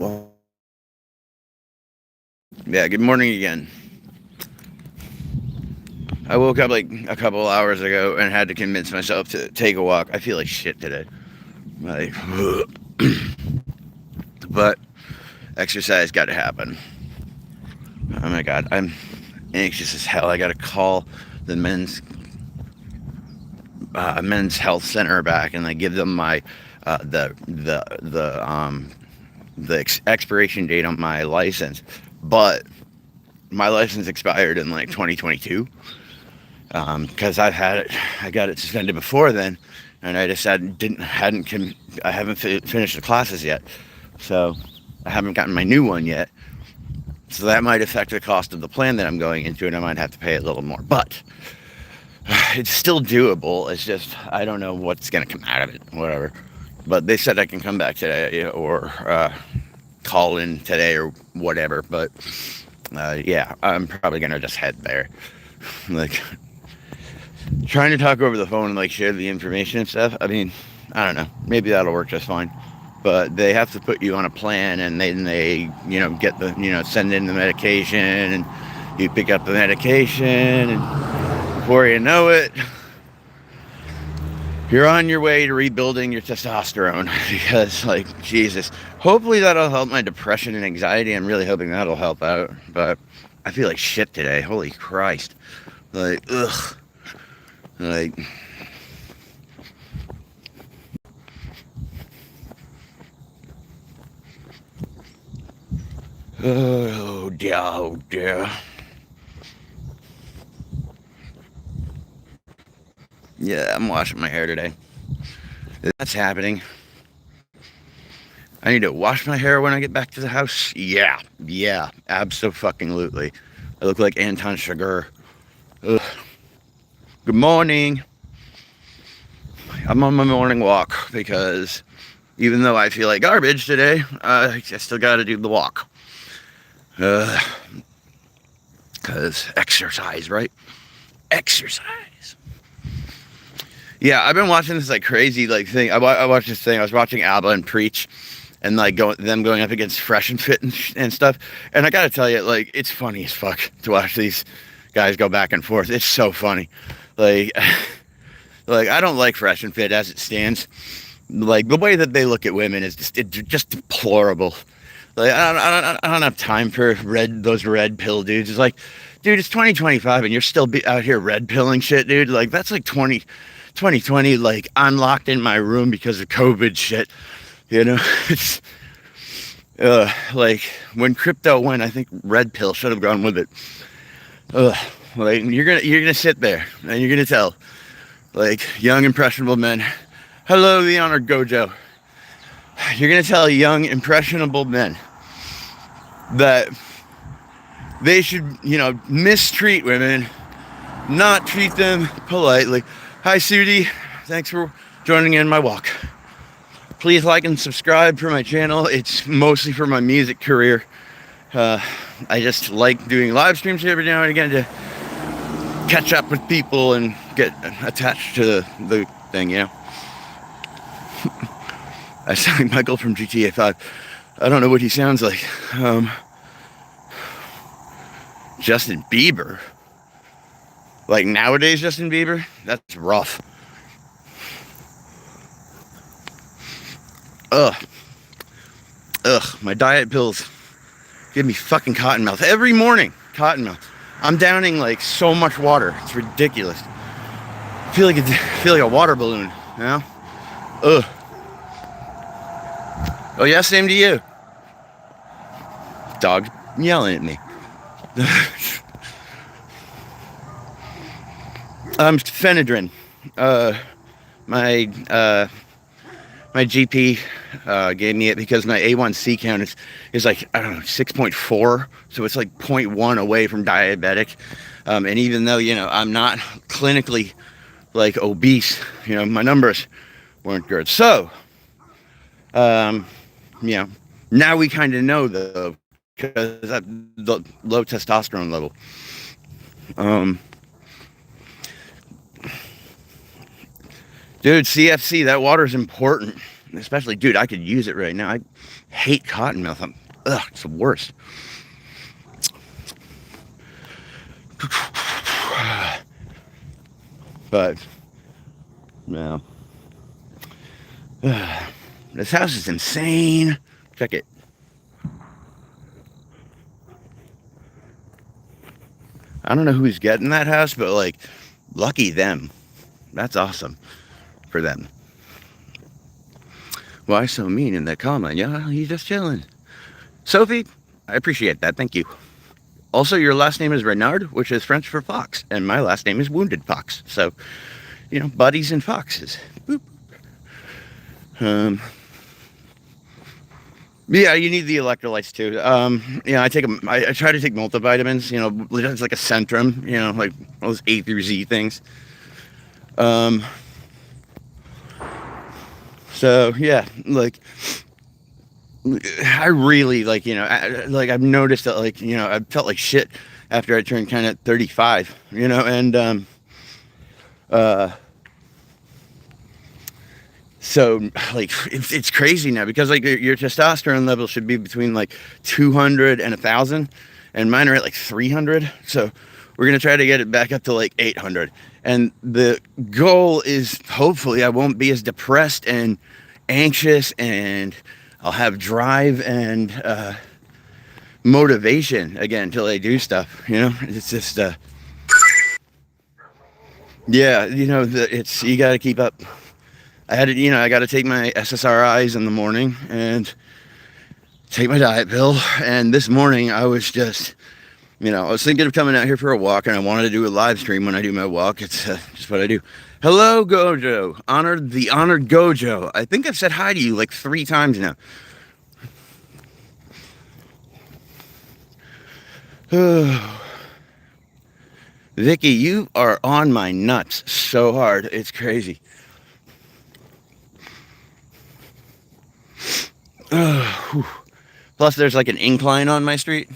Well, yeah, good morning again. I woke up like a couple hours ago and had to convince myself to take a walk. I feel like shit today. Like, but exercise got to happen. Oh my god, I'm anxious as hell. I got to call the men's health center back and I give them my the expiration date on my license, but my license expired in like 2022 because I got it suspended before then, and I decided I haven't finished the classes yet, so I haven't gotten my new one yet. So that might affect the cost of the plan that I'm going into, and I might have to pay a little more. But it's still doable. It's just I don't know what's gonna come out of it. Whatever. But they said I can come back today or call in today or whatever. But yeah, I'm probably gonna just head there. Like trying to talk over the phone and like share the information and stuff. I mean, I don't know. Maybe that'll work just fine. But they have to put you on a plan, and then they get the send in the medication, and you pick up the medication, and before you know it, you're on your way to rebuilding your testosterone. Because like Jesus, hopefully that'll help my depression and anxiety. I'm really hoping that'll help out. But I feel like shit today. Holy Christ. Like, ugh. Like, oh dear, oh dear. Yeah, I'm washing my hair today. That's happening. I need to wash my hair when I get back to the house. Yeah, abso-fucking-lutely. I look like Anton Chigurh. Ugh. Good morning. I'm on my morning walk because even though I feel like garbage today, I still got to do the walk. Because exercise, right? Exercise. Yeah, I've been watching this like crazy like thing. I watched this thing. I was watching Alba and Preach, and like them going up against Fresh and Fit and stuff. And I gotta tell you, like it's funny as fuck to watch these guys go back and forth. It's so funny. Like, like I don't like Fresh and Fit as it stands. Like the way that they look at women is just deplorable. Like I don't have time for those red pill dudes. It's like, dude, it's 2025 and you're still out here red pilling shit, dude. Like that's like 2020. Like I'm locked in my room because of COVID shit. It's like when crypto went, I think red pill should have gone with it. Like you're gonna sit there and you're gonna tell like young impressionable men, hello the honored Gojo. You're gonna tell young impressionable men that they should mistreat women, not treat them politely. Hi Sudi, thanks for joining in my walk. Please like and subscribe for my channel. It's mostly for my music career. I just like doing live streams every now and again to catch up with people and get attached to the thing, I sound like Michael from GTA 5. I don't know what he sounds like. Justin Bieber. Like nowadays Justin Bieber? That's rough. Ugh, my diet pills give me fucking cotton mouth every morning. Cotton mouth. I'm downing like so much water. It's ridiculous. I feel like a water balloon, Ugh. Oh yeah, same to you. Dog yelling at me. Phenedrin. My GP gave me it because my A1C count is like, I don't know, 6.4. So it's like 0.1 away from diabetic. And even though, I'm not clinically like obese, my numbers weren't good. So, now we kind of know though, because the low testosterone level. Dude, CFC, that water's important. Especially, dude, I could use it right now. hate cottonmouth. It's the worst. But, no. This house is insane. Check it. I don't know who's getting that house, but like, lucky them. That's awesome for them. Why so mean in that comment? Yeah, he's just chilling. Sophie, I appreciate that. Thank you. Also, your last name is Renard, which is French for fox, and my last name is Wounded Fox. So, buddies and foxes. Boop. Yeah, you need the electrolytes too. I take them. I try to take multivitamins. It's like a Centrum. Like those A through Z things. So yeah, like I really I've noticed that I felt like shit after I turned kind of 35. And so like it's crazy now because like your testosterone level should be between like 200 and 1,000, and mine are at like 300. So we're gonna try to get it back up to like 800. And the goal is hopefully I won't be as depressed and anxious, and I'll have drive and motivation again until I do stuff. It's just yeah, it's you got to keep up. I got to take my SSRIs in the morning and take my diet pill. And this morning I was just, I was thinking of coming out here for a walk, and I wanted to do a live stream when I do my walk. It's just what I do. Hello, Gojo. The honored Gojo. I think I've said hi to you like 3 times now. Vicky, you are on my nuts so hard. It's crazy. Plus, there's like an incline on my street.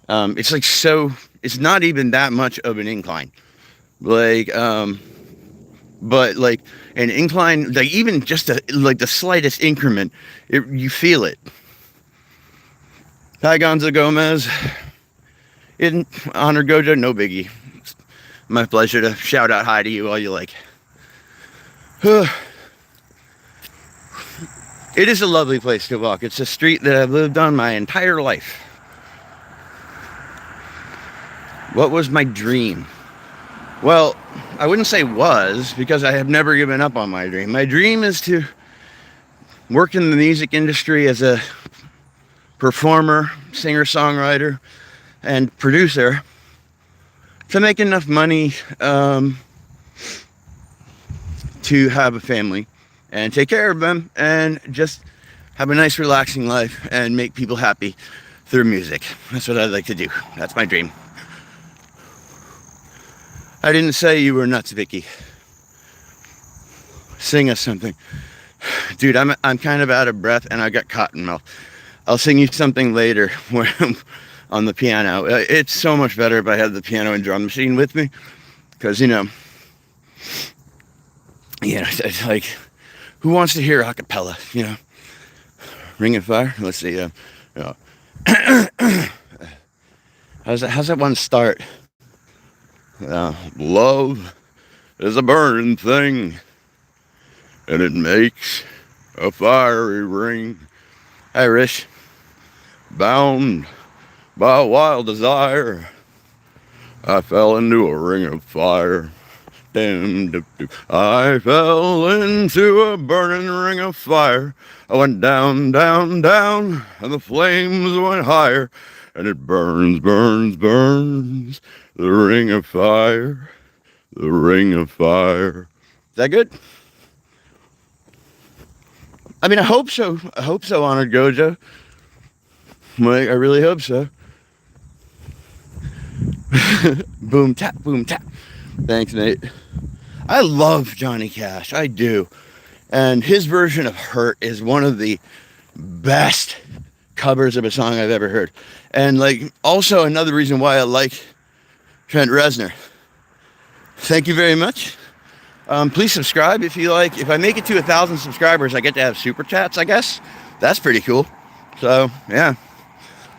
It's like it's not even that much of an incline. Like, but like an incline, like even just the slightest increment, you feel it. Hi, Gonzo Gomez. Honor Gojo, no biggie. It's my pleasure to shout out hi to you all you like. It is a lovely place to walk. It's a street that I've lived on my entire life. What was my dream? Well, I wouldn't say was, because I have never given up on my dream. My dream is to work in the music industry as a performer, singer-songwriter, and producer to make enough money to have a family and take care of them and just have a nice relaxing life and make people happy through music. That's what I'd like to do. That's my dream. I didn't say you were nuts, Vicky. Sing us something. Dude, I'm kind of out of breath and I got cotton mouth. I'll sing you something later when I'm on the piano. It's so much better if I have the piano and drum machine with me, because it's like, who wants to hear a cappella? Ring of Fire. Let's see. How's that one start? Love is a burning thing, and it makes a fiery ring. Irish, bound by a wild desire, I fell into a ring of fire. I fell into a burning ring of fire. I went down, down, down, and the flames went higher. And it burns, burns, burns, the ring of fire, the ring of fire. Is that good? I mean, I hope so. I hope so, Honored Gojo. Mike, I really hope so. Boom, tap, boom, tap. Thanks, Nate. I love Johnny Cash. I do. And his version of Hurt is one of the best covers of a song I've ever heard. And also another reason why I like Trent Reznor. Thank you very much. Please subscribe if you like. If I make it to 1,000 subscribers, I get to have super chats, I guess. That's pretty cool. So, yeah,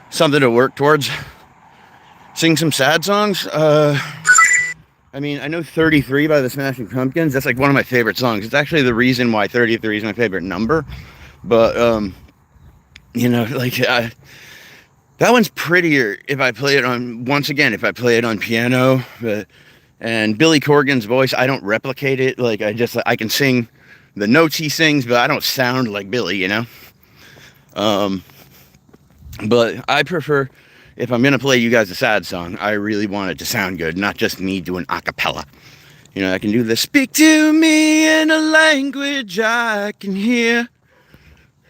something to work towards. Sing some sad songs. I mean, I know 33 by the Smashing Pumpkins. That's like one of my favorite songs. It's actually the reason why 33 is my favorite number. But, like, that one's prettier if I play it on, once again, if I play it on piano. And Billy Corgan's voice, I don't replicate it. Like, I can sing the notes he sings, but I don't sound like Billy, you know? But I prefer, if I'm going to play you guys a sad song, I really want it to sound good, not just me doing a cappella. You know, I can do the speak to me in a language I can hear.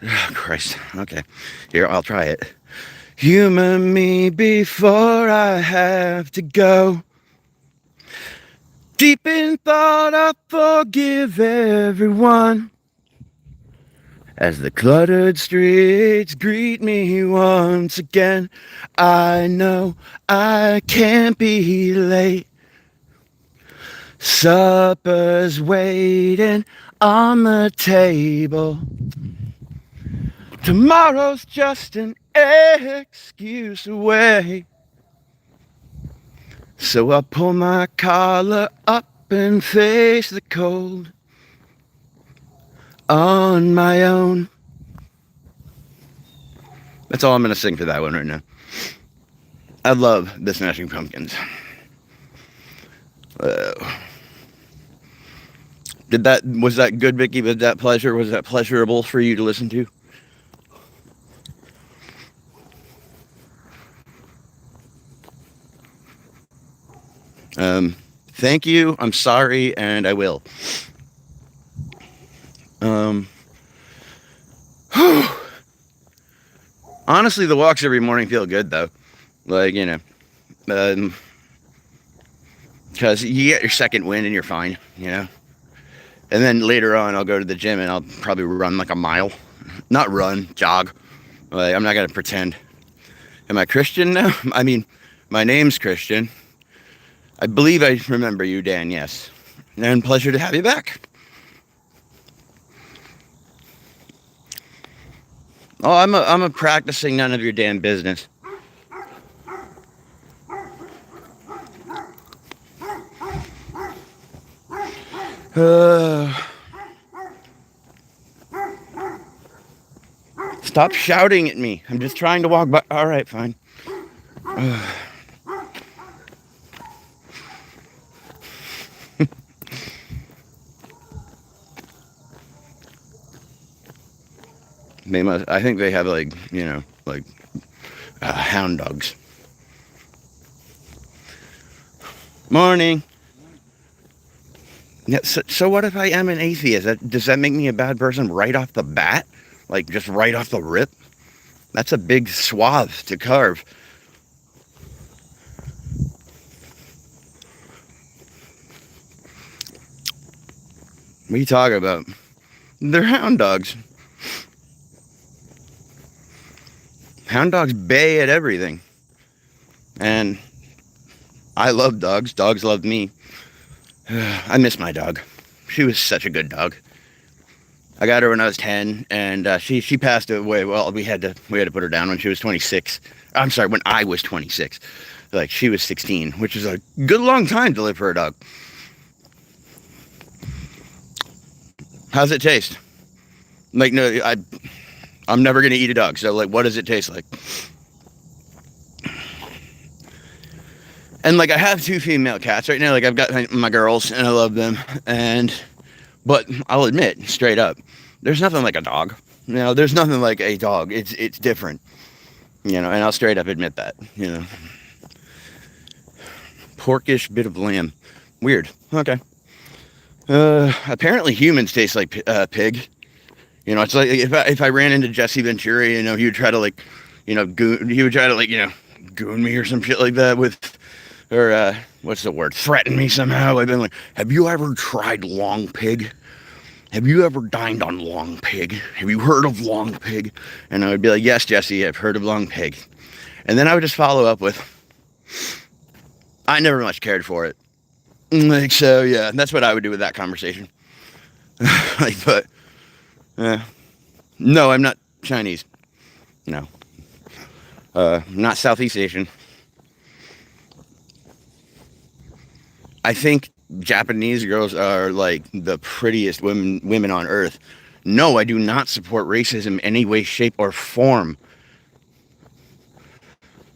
Oh, Christ. Okay. Here, I'll try it. Humor me before I have to go. Deep in thought, I forgive everyone. As the cluttered streets greet me once again, I know I can't be late. Supper's waiting on the table. Tomorrow's just an excuse away. So I pull my collar up and face the cold on my own. That's all I'm going to sing for that one right now. I love the Smashing Pumpkins. Was that good, Vicky? Was that pleasurable for you to listen to? Thank you. I'm sorry, and I will. Honestly, the walks every morning feel good, though. Like, you know, because you get your second wind and you're fine, you know. And then later on, I'll go to the gym and I'll probably run like a mile. Not run, jog. Like, I'm not going to pretend. Am I Christian now? I mean, my name's Christian. I believe I remember you, Dan, yes. And pleasure to have you back. Oh, I'm a practicing none of your damn business. Stop shouting at me. I'm just trying to walk by. All right, fine. They must. I think they have like, you know, like hound dogs. Morning. Yeah, so what if I am an atheist? Does that make me a bad person right off the bat? Like, just right off the rip? That's a big swath to carve. What are you talking about? They're hound dogs. Hound dogs bay at everything. And I love dogs. Dogs love me. I miss my dog. She was such a good dog. I got her when I was 10, and she passed away. Well, we had to put her down when she was 26. I'm sorry, when I was 26. Like, she was 16, which is a good long time to live for a dog. How's it taste? Like, no, I'm never gonna eat a dog. So, like, what does it taste like? And like, I have 2 female cats right now. Like, I've got my girls, and I love them. But I'll admit, straight up, there's nothing like a dog. You know, there's nothing like a dog. It's different. You know, and I'll straight up admit that. You know, porkish bit of lamb. Weird. Okay. Apparently humans taste like pig. You know, it's like if I ran into Jesse Ventura, you know, he would try to like, you know, goon me or some shit like that or what's the word? Threaten me somehow. I've been like, have you ever tried long pig? Have you ever dined on long pig? Have you heard of long pig? And I would be like, yes, Jesse, I've heard of long pig. And then I would just follow up with, I never much cared for it. Like, so yeah, that's what I would do with that conversation. Like, but no, I'm not Chinese. No. Not Southeast Asian. I think Japanese girls are like the prettiest women on earth. No, I do not support racism in any way, shape, or form.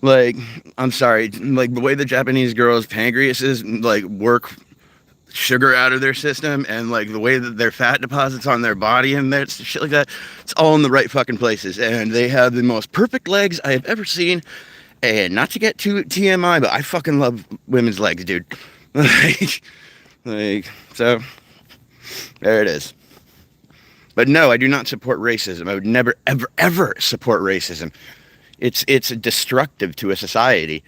Like, I'm sorry, like the way the Japanese girls' pancreases like work sugar out of their system, and like the way that their fat deposits on their body and their shit like that, it's all in the right fucking places, and they have the most perfect legs I have ever seen. And not to get too TMI, but I fucking love women's legs, dude. So there it is. But no, I do not support racism. I would never, ever, ever support racism. It's destructive to a society.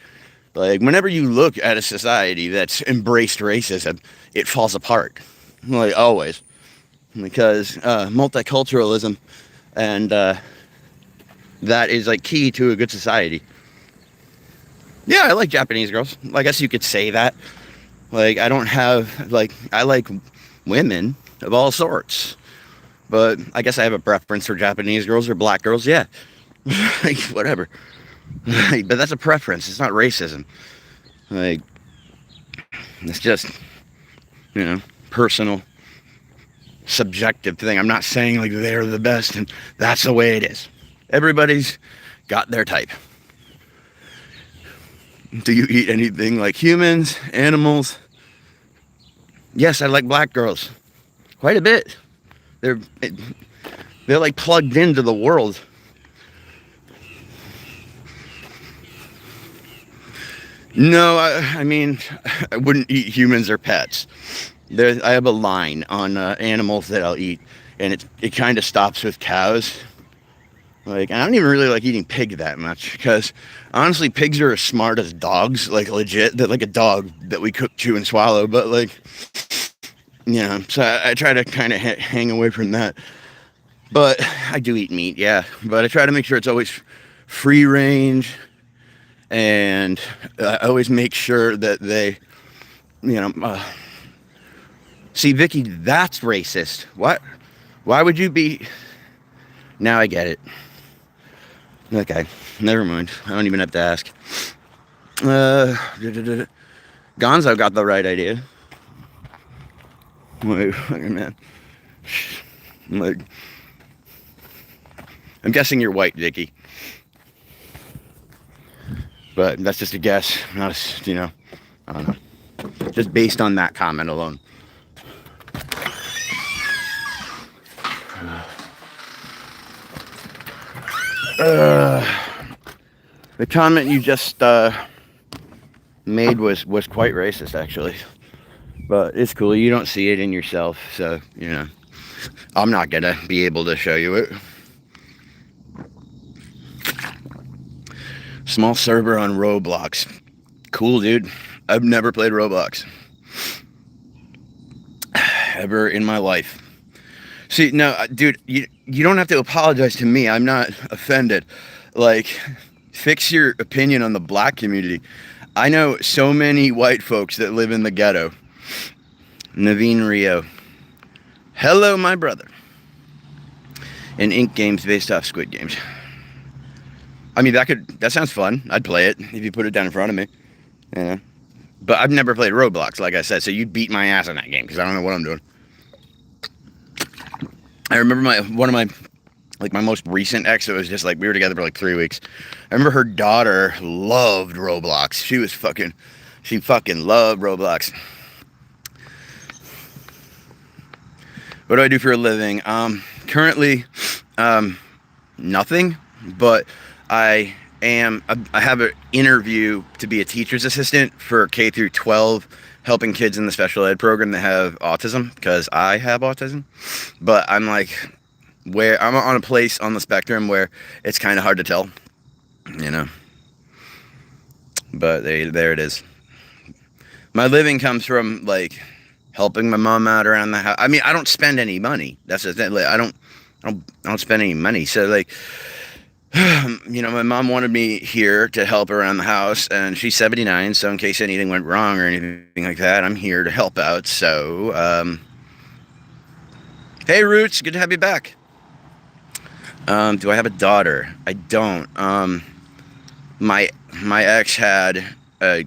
Like, whenever you look at a society that's embraced racism, it falls apart. Like, always. Because multiculturalism and that is like key to a good society. Yeah, I like Japanese girls. I guess you could say that. Like, I don't have, like, I like women of all sorts. But I guess I have a preference for Japanese girls or black girls, yeah. Like, whatever. But that's a preference. It's not racism. Like, it's just, personal, subjective thing. I'm not saying, like, they're the best and that's the way it is. Everybody's got their type. Do you eat anything like humans, animals? Yes, I like black girls. Quite a bit. They're like plugged into the world. No, I mean, I wouldn't eat humans or pets. I have a line on animals that I'll eat, and it kind of stops with cows. Like, I don't even really like eating pig that much, because honestly, pigs are as smart as dogs, like legit. They're like a dog that we cook, chew, and swallow, but like, so I try to kind of hang away from that. But I do eat meat, yeah, but I try to make sure it's always free range, and I always make sure that they, see, Vicky, that's racist. What? Why would you be? Now I get it. Okay, never mind. I don't even have to ask. Gonzo got the right idea. Wait, man. Like, I'm guessing you're white, Vicky. But that's just a guess. Not I don't know. Just based on that comment alone. The comment you just made was quite racist, actually. But it's cool. You don't see it in yourself, so, I'm not gonna be able to show you it. Small server on Roblox. Cool, dude. I've never played Roblox. Ever in my life. See, no, dude, you don't have to apologize to me. I'm not offended. Like, fix your opinion on the black community. I know so many white folks that live in the ghetto. Naveen Rio. Hello, my brother. And Ink games based off Squid Games. I mean, that sounds fun. I'd play it if you put it down in front of me. But I've never played Roblox, like I said, so you'd beat my ass in that game, because I don't know what I'm doing. I remember one of my most recent ex, it was just like, we were together for like 3 weeks. I remember her daughter loved Roblox. She fucking loved Roblox. What do I do for a living? Currently, nothing, but I have an interview to be a teacher's assistant for K through 12, helping kids in the special ed program that have autism, because I have autism. But I'm like, where I'm on a place on the spectrum where it's kind of hard to tell, But there it is. My living comes from like helping my mom out around the house. I mean, I don't spend any money. That's the thing. Like, I don't spend any money. So like, my mom wanted me here to help around the house, and she's 79, so in case anything went wrong or anything like that, I'm here to help out. So, hey Roots, good to have you back. Do I have a daughter? I don't. My my ex had a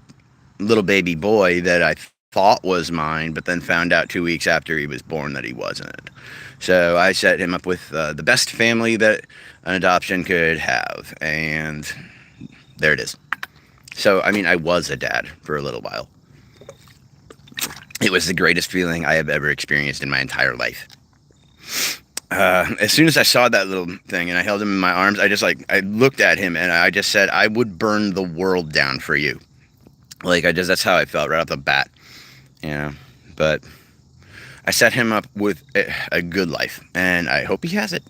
little baby boy that I thought was mine, but then found out 2 weeks after he was born that he wasn't. So I set him up with the best family that an adoption could have, and there it is. So, I mean, I was a dad for a little while. It was the greatest feeling I have ever experienced in my entire life. As soon as I saw that little thing and I held him in my arms, I looked at him and I just said, I would burn the world down for you. That's how I felt right off the bat, you know. But I set him up with a good life, and I hope he has it.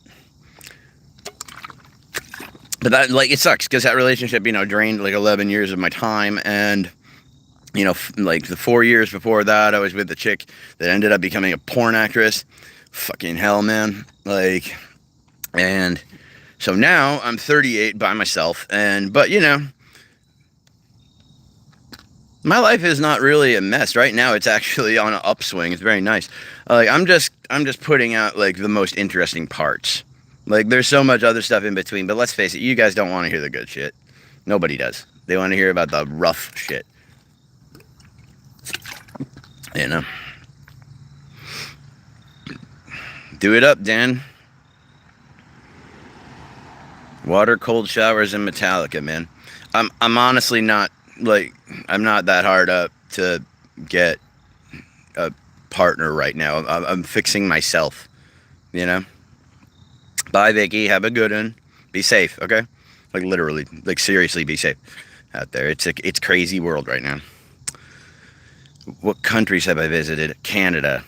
But that, it sucks because that relationship, drained 11 years of my time. And, the 4 years before that, I was with the chick that ended up becoming a porn actress. Fucking hell, man. And so now I'm 38 by myself. But, my life is not really a mess. Right now, it's actually on an upswing. It's very nice. I'm just putting out, the most interesting parts. There's so much other stuff in between, but let's face it, you guys don't want to hear the good shit. Nobody does. They want to hear about the rough shit. Do it up, Dan. Water, cold showers, and Metallica, man. I'm honestly not, I'm not that hard up to get a partner right now. I'm fixing myself, Bye, Vicky. Have a good one. Be safe, okay? Literally, seriously, be safe out there. It's crazy world right now. What countries have I visited? Canada.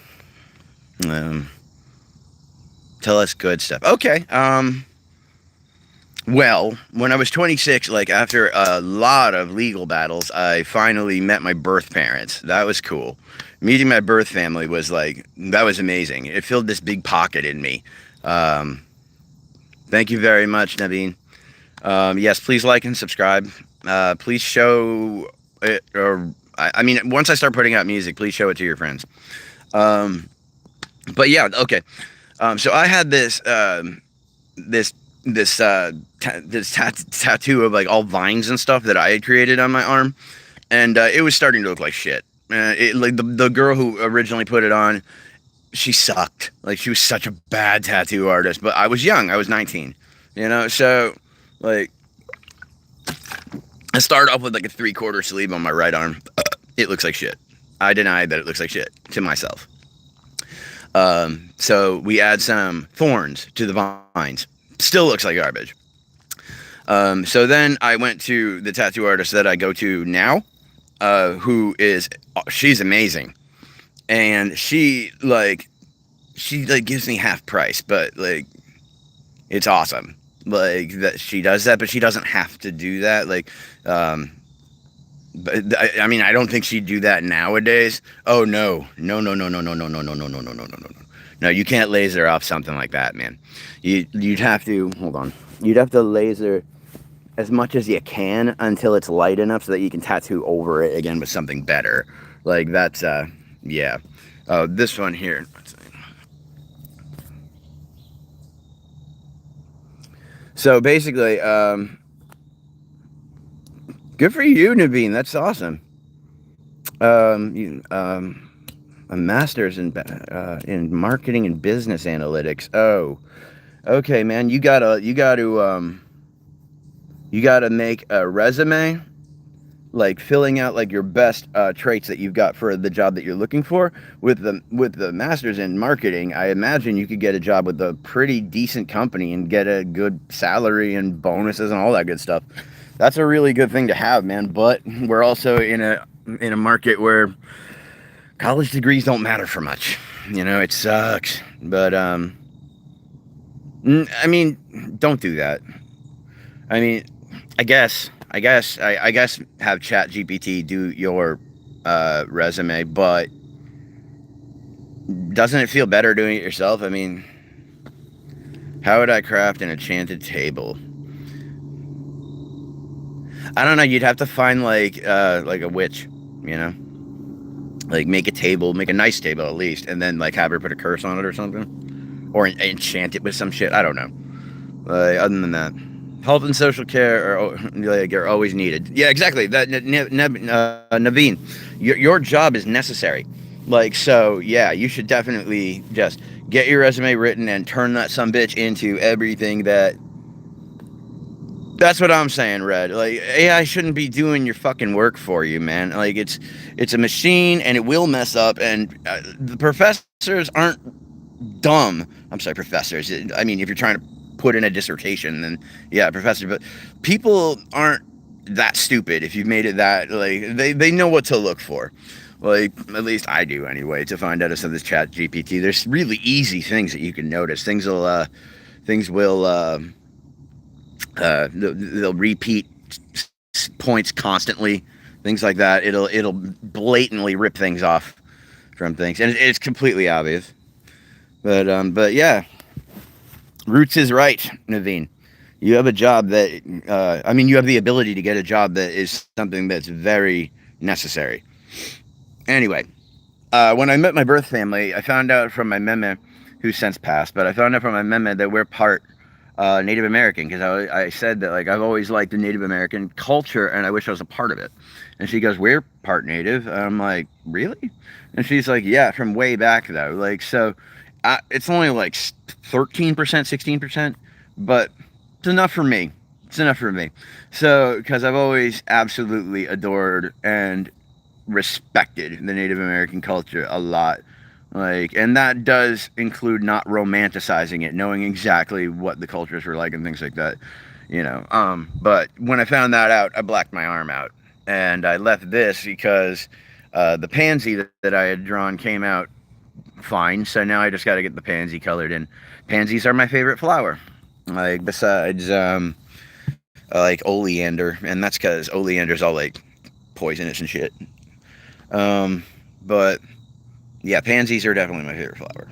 Tell us good stuff. Okay. Well, when I was 26, after a lot of legal battles, I finally met my birth parents. That was cool. Meeting my birth family was that was amazing. It filled this big pocket in me. Thank you very much, Naveen. Yes, please like and subscribe. Please show it, or once I start putting out music, please show it to your friends. But yeah, okay. So I had this tattoo of all vines and stuff that I had created on my arm, and it was starting to look like shit. The girl who originally put it on, she sucked. She was such a bad tattoo artist, but I was young. I was 19, so I started off with a 3/4 sleeve on my right arm. It looks like shit. I deny that it looks like shit to myself. So we add some thorns to the vines. Still looks like garbage. So then I went to the tattoo artist that I go to now, she's amazing. And she gives me half price, but it's awesome. That she does that, but she doesn't have to do that. But I don't think she'd do that nowadays. Oh no, no, no, no, no, no, no, no, no, no, no, no, no, no, no. No, you can't laser off something like that, man. You'd have to hold on. You'd have to laser as much as you can until it's light enough so that you can tattoo over it again with something better. That's yeah. This one here. So basically, good for you, Naveen. That's awesome. A master's in marketing and business analytics. Oh, okay, man. You gotta make a resume, filling out your best traits that you've got for the job that you're looking for. With the master's in marketing, I imagine you could get a job with a pretty decent company and get a good salary and bonuses and all that good stuff. That's a really good thing to have, man. But we're also in a market where college degrees don't matter for much. It sucks. But don't do that. I guess have ChatGPT do your resume, but doesn't it feel better doing it yourself? How would I craft an enchanted table? I don't know. You'd have to find a witch, make a table, make a nice table at least, and then have her put a curse on it or something, or enchant it with some shit. I don't know. Other than that, health and social care are always needed. Yeah, exactly. That Naveen, your job is necessary. Like, so yeah, you should definitely just get your resume written and turn that some bitch into everything that. That's what I'm saying, Red. Like, AI shouldn't be doing your fucking work for you, man. Like, it's a machine and it will mess up. And the professors aren't dumb. I'm sorry, professors. I mean, if you're trying to put in a dissertation, then yeah, professor. But people aren't that stupid. If you've made it that, like, they know what to look for. Like, at least I do anyway. To find out of this Chat GPT, there's really easy things that you can notice. Things will. They'll repeat points constantly, things like that. It'll blatantly rip things off from things, and it's completely obvious. But yeah, Roots is right, Naveen. You have a job that I mean, you have the ability to get a job that is something that's very necessary. Anyway, when I met my birth family, I found out from my meme, who's since passed, but I found out from my meme that we're part Native American, because I said that, like, I've always liked the Native American culture and I wish I was a part of it. And she goes, we're part Native. And I'm like, really? And she's like, yeah, from way back though. Like, so it's only like 13%, 16%, but it's enough for me. It's enough for me. So, because I've always absolutely adored and respected the Native American culture a lot. Like, and that does include not romanticizing it, knowing exactly what the cultures were like and things like that, you know. But when I found that out, I blacked my arm out, and I left this because the pansy that I had drawn came out fine. So now I just got to get the pansy colored in. Pansies are my favorite flower, like, besides like oleander, and that's because oleander's all like poisonous and shit. But yeah, pansies are definitely my favorite flower.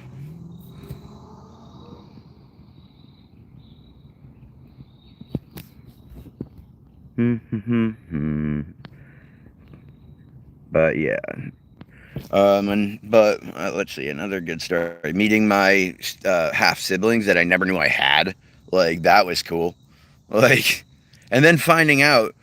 But yeah, but let's see, another good story. Meeting my half siblings that I never knew I had, like, that was cool. Like, and then finding out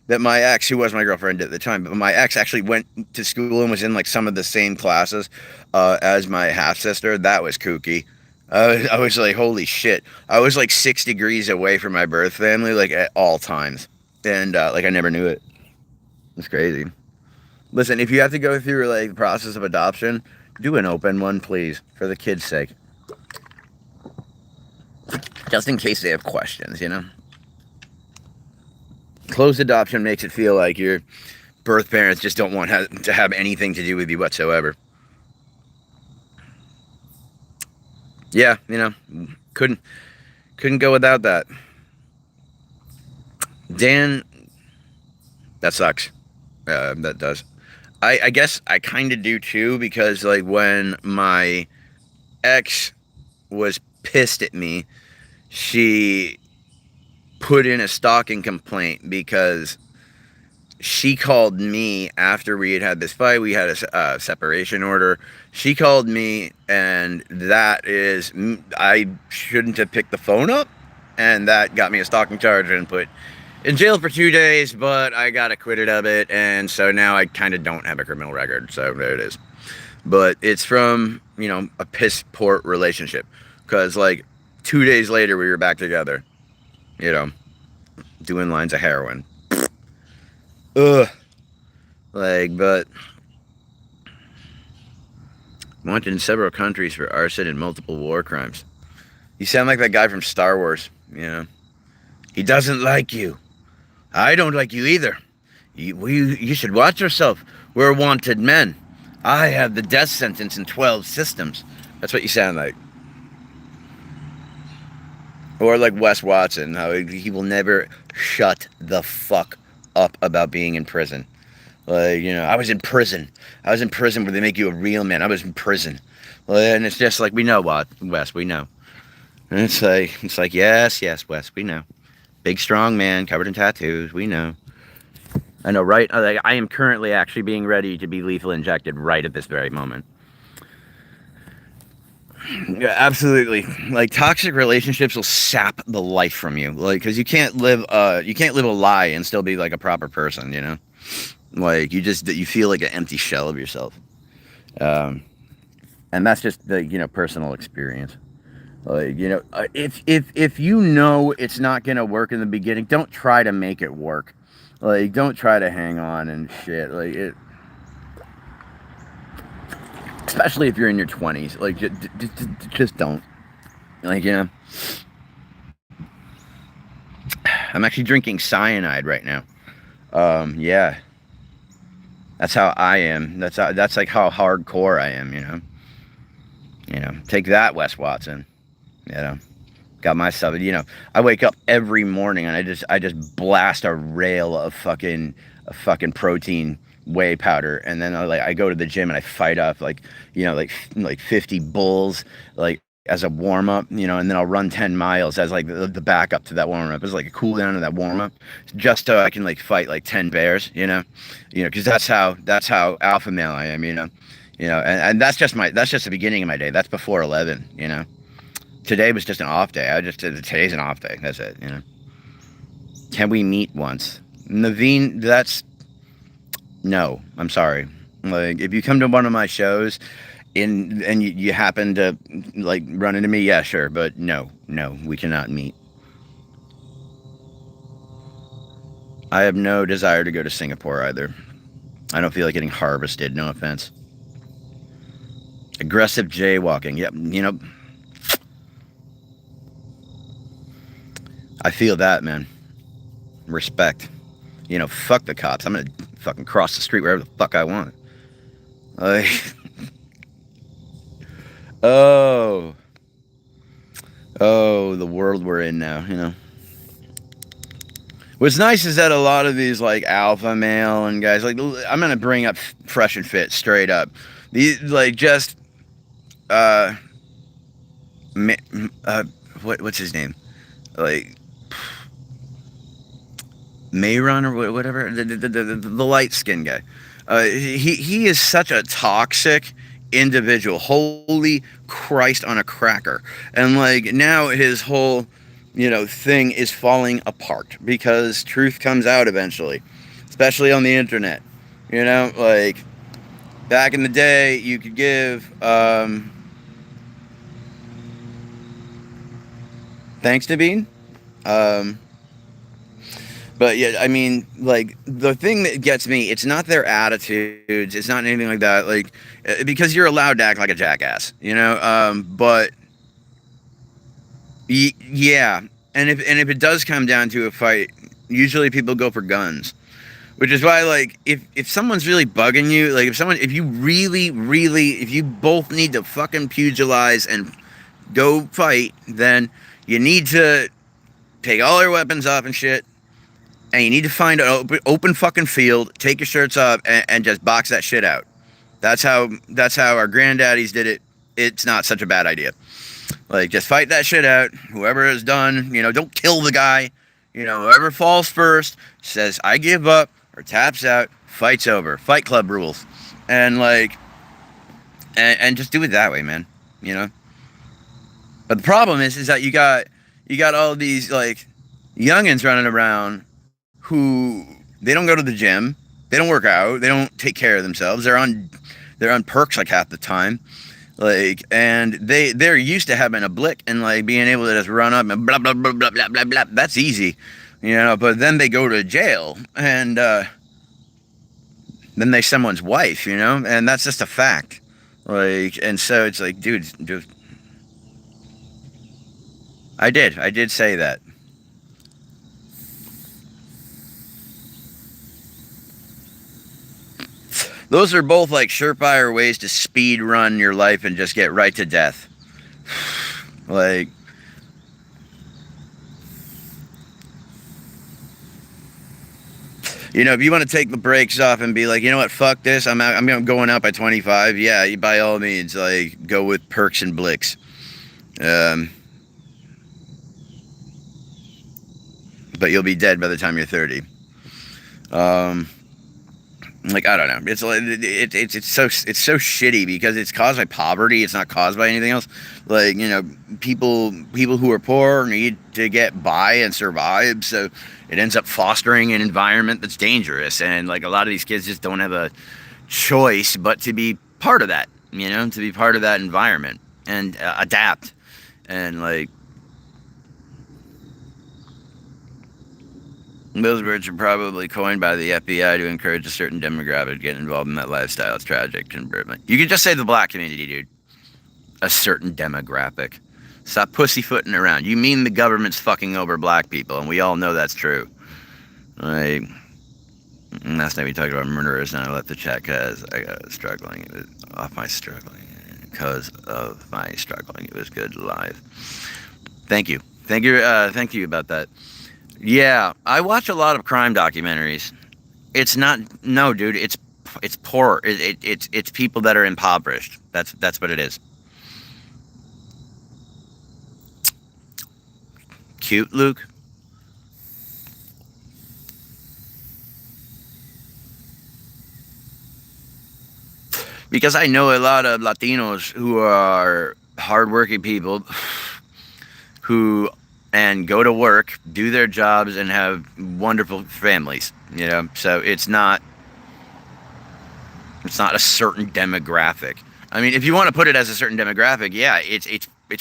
that my ex, who was my girlfriend at the time, but my ex actually went to school and was in like some of the same classes as my half sister. That was kooky. I was like, holy shit! I was like 6 degrees away from my birth family, like, at all times, and like, I never knew it. It's crazy. Listen, if you have to go through like the process of adoption, do an open one, please, for the kids' sake, just in case they have questions. You know, closed adoption makes it feel like your birth parents just don't want to have anything to do with you whatsoever. Yeah, you know, couldn't go without that. Dan, that sucks. That does. I guess I kind of do too, because like when my ex was pissed at me, she put in a stalking complaint because she called me after we had this fight. We had a separation order. She called me, and that is, I shouldn't have picked the phone up, and that got me a stalking charge and put in jail for 2 days, but I got acquitted of it, and so now I kind of don't have a criminal record, so there it is. But it's from, you know, a piss poor relationship, because like 2 days later we were back together, you know, doing lines of heroin. Ugh. Like, but wanted in several countries for arson and multiple war crimes. You sound like that guy from Star Wars, you know. He doesn't like you. I don't like you either. You should watch yourself. We're wanted men. I have the death sentence in 12 systems. That's what you sound like. Or like Wes Watson, how he will never shut the fuck up about being in prison. Like, you know, I was in prison. I was in prison where they make you a real man. I was in prison. And it's just like, we know what, Wes, we know. And it's like, yes, Wes, we know. Big, strong man, covered in tattoos, we know. I know, right? Like, I am currently actually being ready to be lethal injected right at this very moment. Yeah, absolutely. Like toxic relationships will sap the life from you. Like, because you can't live a lie and still be like a proper person. You know, like you feel like an empty shell of yourself. Um, and that's just the personal experience. Like if you know it's not gonna work in the beginning, don't try to make it work. Like don't try to hang on and shit. Like it, especially if you're in your 20s. Like just don't. Like I'm actually drinking cyanide right now. Yeah, that's how I am. That's like how hardcore I am. Take that, Wes Watson. You know, got myself. I wake up every morning and I just blast a fucking protein whey powder, and then I go to the gym and I fight off like 50 bulls as a warm up, and then I'll run 10 miles as like the backup to that warm up. It's like a cool down to that warm up, just so I can like fight like 10 bears, because that's how alpha male I am, and that's just the beginning of my day. That's before 11. Today was just an off day. Today's an off day. That's it. Can we meet once? Naveen, no, I'm sorry. Like, if you come to one of my shows and you happen to like run into me, yeah, sure, but no, we cannot meet. I have no desire to go to Singapore either. I don't feel like getting harvested, no offense. Aggressive jaywalking. Yep, I feel that, man. Respect. Fuck the cops. I'm gonna fucking cross the street wherever the fuck I want. Like, oh, the world we're in now. What's nice is that a lot of these like alpha male and guys, like, I'm gonna bring up Fresh and Fit straight up. These like just uh, what's his name? Like Mayron or whatever, the light skinned guy. He is such a toxic individual. Holy Christ on a cracker. And like now his whole thing is falling apart because truth comes out eventually, especially on the internet. Like back in the day, you could give thanks to Bean. But yeah, I mean, like the thing that gets me, it's not their attitudes, it's not anything like that. Like because you're allowed to act like a jackass, But yeah, and if it does come down to a fight, usually people go for guns, which is why like if someone's really bugging you, like if you if you both need to fucking pugilize and go fight, then you need to take all your weapons off and shit. And you need to find an open fucking field, take your shirts off, and just box that shit out. That's how our granddaddies did it. It's not such a bad idea. Like, just fight that shit out. Whoever is done, don't kill the guy. Whoever falls first says, I give up, or taps out, fight's over. Fight Club rules. And, like, and just do it that way, man. But the problem is that you got all these, like, youngins running around who they don't go to the gym, they don't work out, they don't take care of themselves. They're on perks like half the time, like, and they're used to having a blick and like being able to just run up and blah blah blah blah blah blah blah. That's easy, But then they go to jail and then they someone's wife, and that's just a fact. Like, and so it's like, dude, I did say that. Those are both like surefire ways to speed run your life and just get right to death. Like, if you want to take the brakes off and be like, you know what, fuck this, I'm going out by 25. Yeah, by all means, like, go with perks and blicks. But you'll be dead by the time you're 30. Like, I don't know. It's like it's so shitty because it's caused by poverty. It's not caused by anything else. Like, people who are poor need to get by and survive. So it ends up fostering an environment that's dangerous. And like a lot of these kids just don't have a choice but to be part of that. To be part of that environment and adapt. And like those words are probably coined by the FBI to encourage a certain demographic to get involved in that lifestyle. It's tragic. You can just say the black community, dude. A certain demographic. Stop pussyfooting around. You mean the government's fucking over black people, and we all know that's true. Like, last night we talked about murderers, and I left the chat because I got struggling. It was off my struggling. Because of my struggling. It was good live. Thank you. Thank you about that. Yeah, I watch a lot of crime documentaries. It's not no, dude. It's poor. It's people that are impoverished. That's what it is. Cute, Luke. Because I know a lot of Latinos who are hardworking people who and go to work, do their jobs, and have wonderful families. So it's not a certain demographic. I mean, if you want to put it as a certain demographic, yeah, it's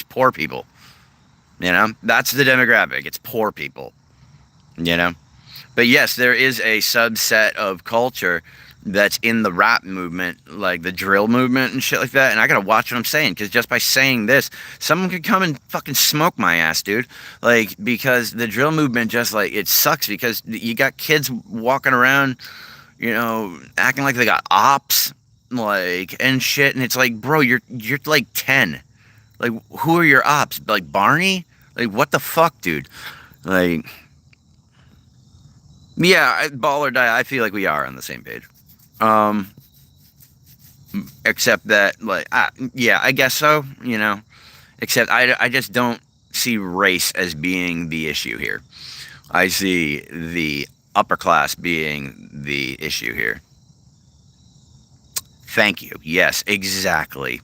poor people. That's the demographic. It's poor people. You know, but yes, there is a subset of culture that's in the rap movement, like the drill movement and shit like that. And I gotta watch what I'm saying because just by saying this, someone could come and fucking smoke my ass, dude. Like because the drill movement just like it sucks because you got kids walking around, acting like they got ops, like and shit, and it's like, bro, you're like 10. Like who are your ops? Like Barney? Like what the fuck, dude? Like. Yeah, ball or die. I feel like we are on the same page. Um, except that, like, yeah, I guess so. Except I just don't see race as being the issue here. I see the upper class being the issue here. Thank you. Yes, exactly.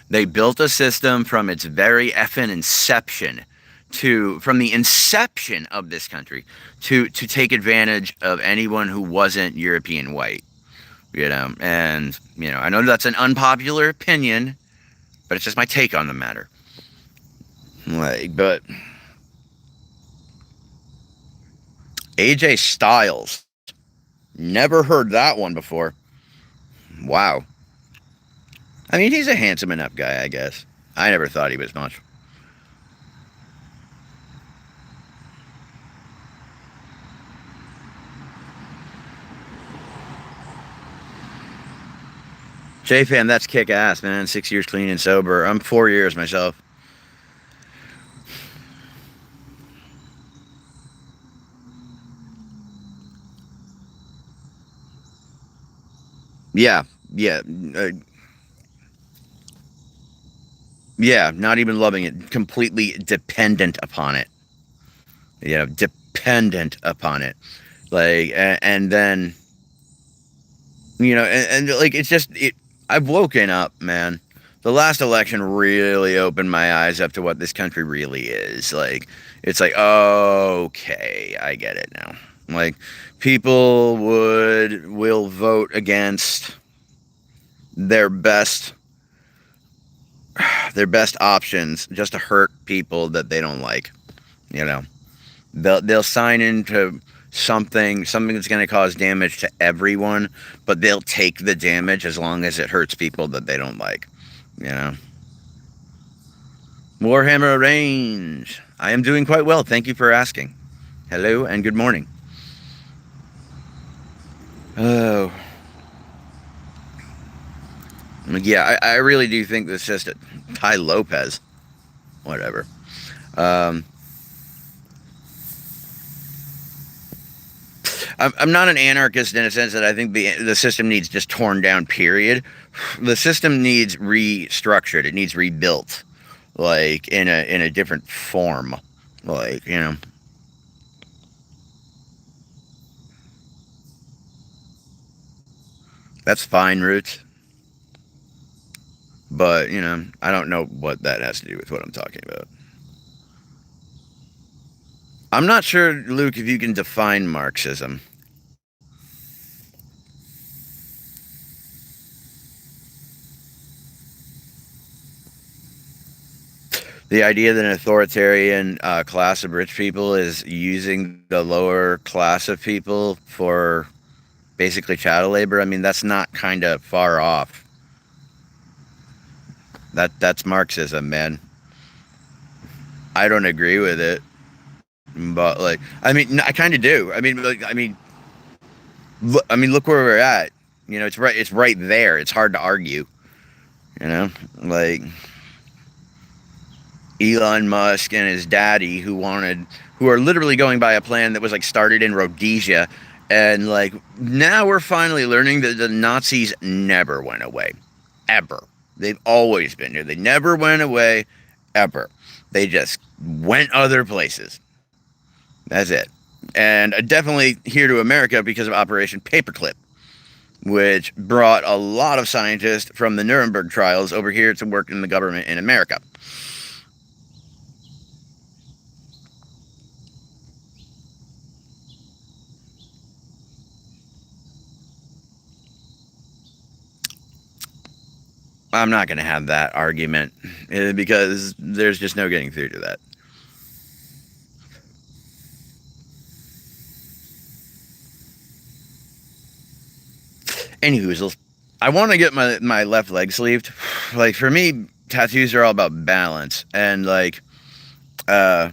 They built a system from its very effing inception from the inception of this country to take advantage of anyone who wasn't European white, and I know that's an unpopular opinion, but it's just my take on the matter. But AJ Styles, never heard that one before. Wow. I mean, he's a handsome enough guy, I guess. I never thought he was much. J-Fan, that's kick ass, man. 6 years clean and sober. I'm 4 years myself. Yeah, yeah, yeah. Not even loving it. Completely dependent upon it. Dependent upon it. Like, and then, like it's just it. I've woken up, man. The last election really opened my eyes up to what this country really is. Like, it's like, okay, I get it now. Like, people will vote against their best options just to hurt people that they don't like. They'll sign into something that's going to cause damage to everyone, but they'll take the damage as long as it hurts people that they don't like. Warhammer Range. I am doing quite well. Thank you for asking. Hello and good morning. Oh. Yeah, I really do think this just Ty Lopez. Whatever. I'm not an anarchist in a sense that I think the system needs just torn down, period. The system needs restructured. It needs rebuilt, like in a different form. Like, That's fine, Roots. But, I don't know what that has to do with what I'm talking about. I'm not sure, Luke, if you can define Marxism. The idea that an authoritarian class of rich people is using the lower class of people for basically chattel labor. I mean, that's not kind of far off. That's Marxism, man. I don't agree with it, but I mean, I kind of do. Look where we're at. It's right there. It's hard to argue. You know, like Elon Musk and his daddy, who are literally going by a plan that was like started in Rhodesia, and like now we're finally learning that the Nazis never went away, ever. They've always been here. They never went away, ever. They just went other places. That's it. And definitely here to America because of Operation Paperclip, which brought a lot of scientists from the Nuremberg trials over here to work in the government in America. I'm not going to have that argument because there's just no getting through to that. Anywho, I want to get my left leg sleeved. Like for me, tattoos are all about balance and uh,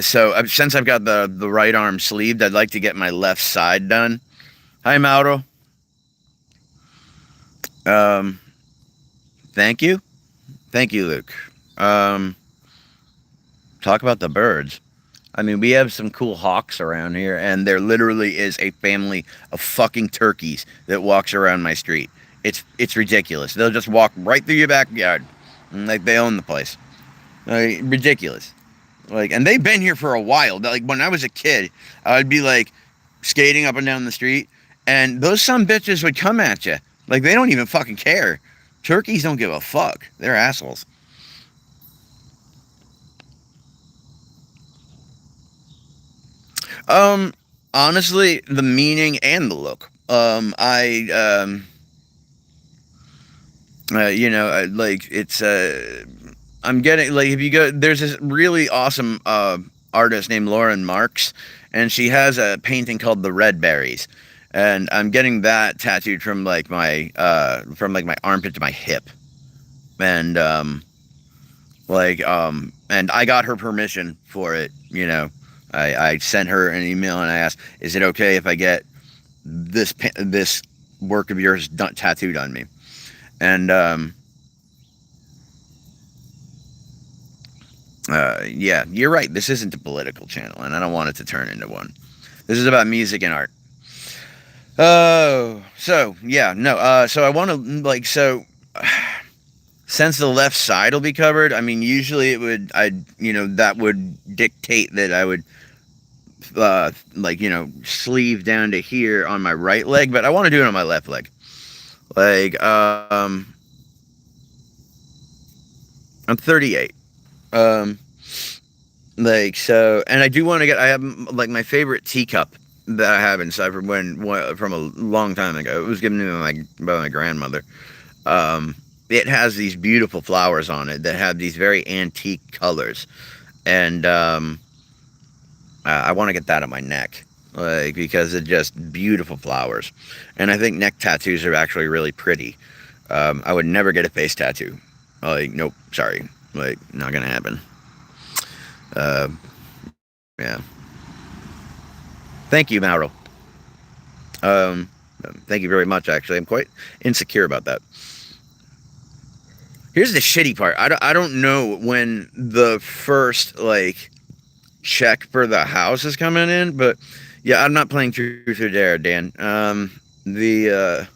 so since I've got the right arm sleeved, I'd like to get my left side done. Hi, Mauro. Um, thank you, Luke. Um, talk about the birds. I mean, we have some cool hawks around here, and there literally is a family of fucking turkeys that walks around my street. It's ridiculous. They'll just walk right through your backyard, like they own the place. Ridiculous. And they've been here for a while. Like when I was a kid, I'd be like skating up and down the street, and those some bitches would come at you. Like they don't even fucking care. Turkeys don't give a fuck. They're assholes. Um, Honestly, the meaning and the look. Like it's I'm getting like if you go, there's this really awesome artist named Lauren Marks, and she has a painting called the Red Berries, and I'm getting that tattooed from my armpit to my hip, and and I got her permission for it. I sent her an email and I asked, "Is it okay if I get this work of yours tattooed on me?" And yeah, you're right. This isn't a political channel, and I don't want it to turn into one. This is about music and art. Oh, so yeah, no. So I want to since the left side will be covered. I mean, usually that would dictate that I would sleeve down to here on my right leg, but I want to do it on my left leg. Like I'm 38. Um, and I do want to get. I have like my favorite teacup that I have inside from a long time ago. It was given to me by my grandmother. It has these beautiful flowers on it that have these very antique colors, and I want to get that on my neck, because it's just beautiful flowers, and I think neck tattoos are actually really pretty. I would never get a face tattoo. Nope, sorry, not gonna happen. Uh, yeah. Thank you, Mauro. Um, Thank you very much. Actually, I'm quite insecure about that. Here's the shitty part. I don't know when the first check for the house is coming in, but yeah, I'm not playing truth or dare, Dan. The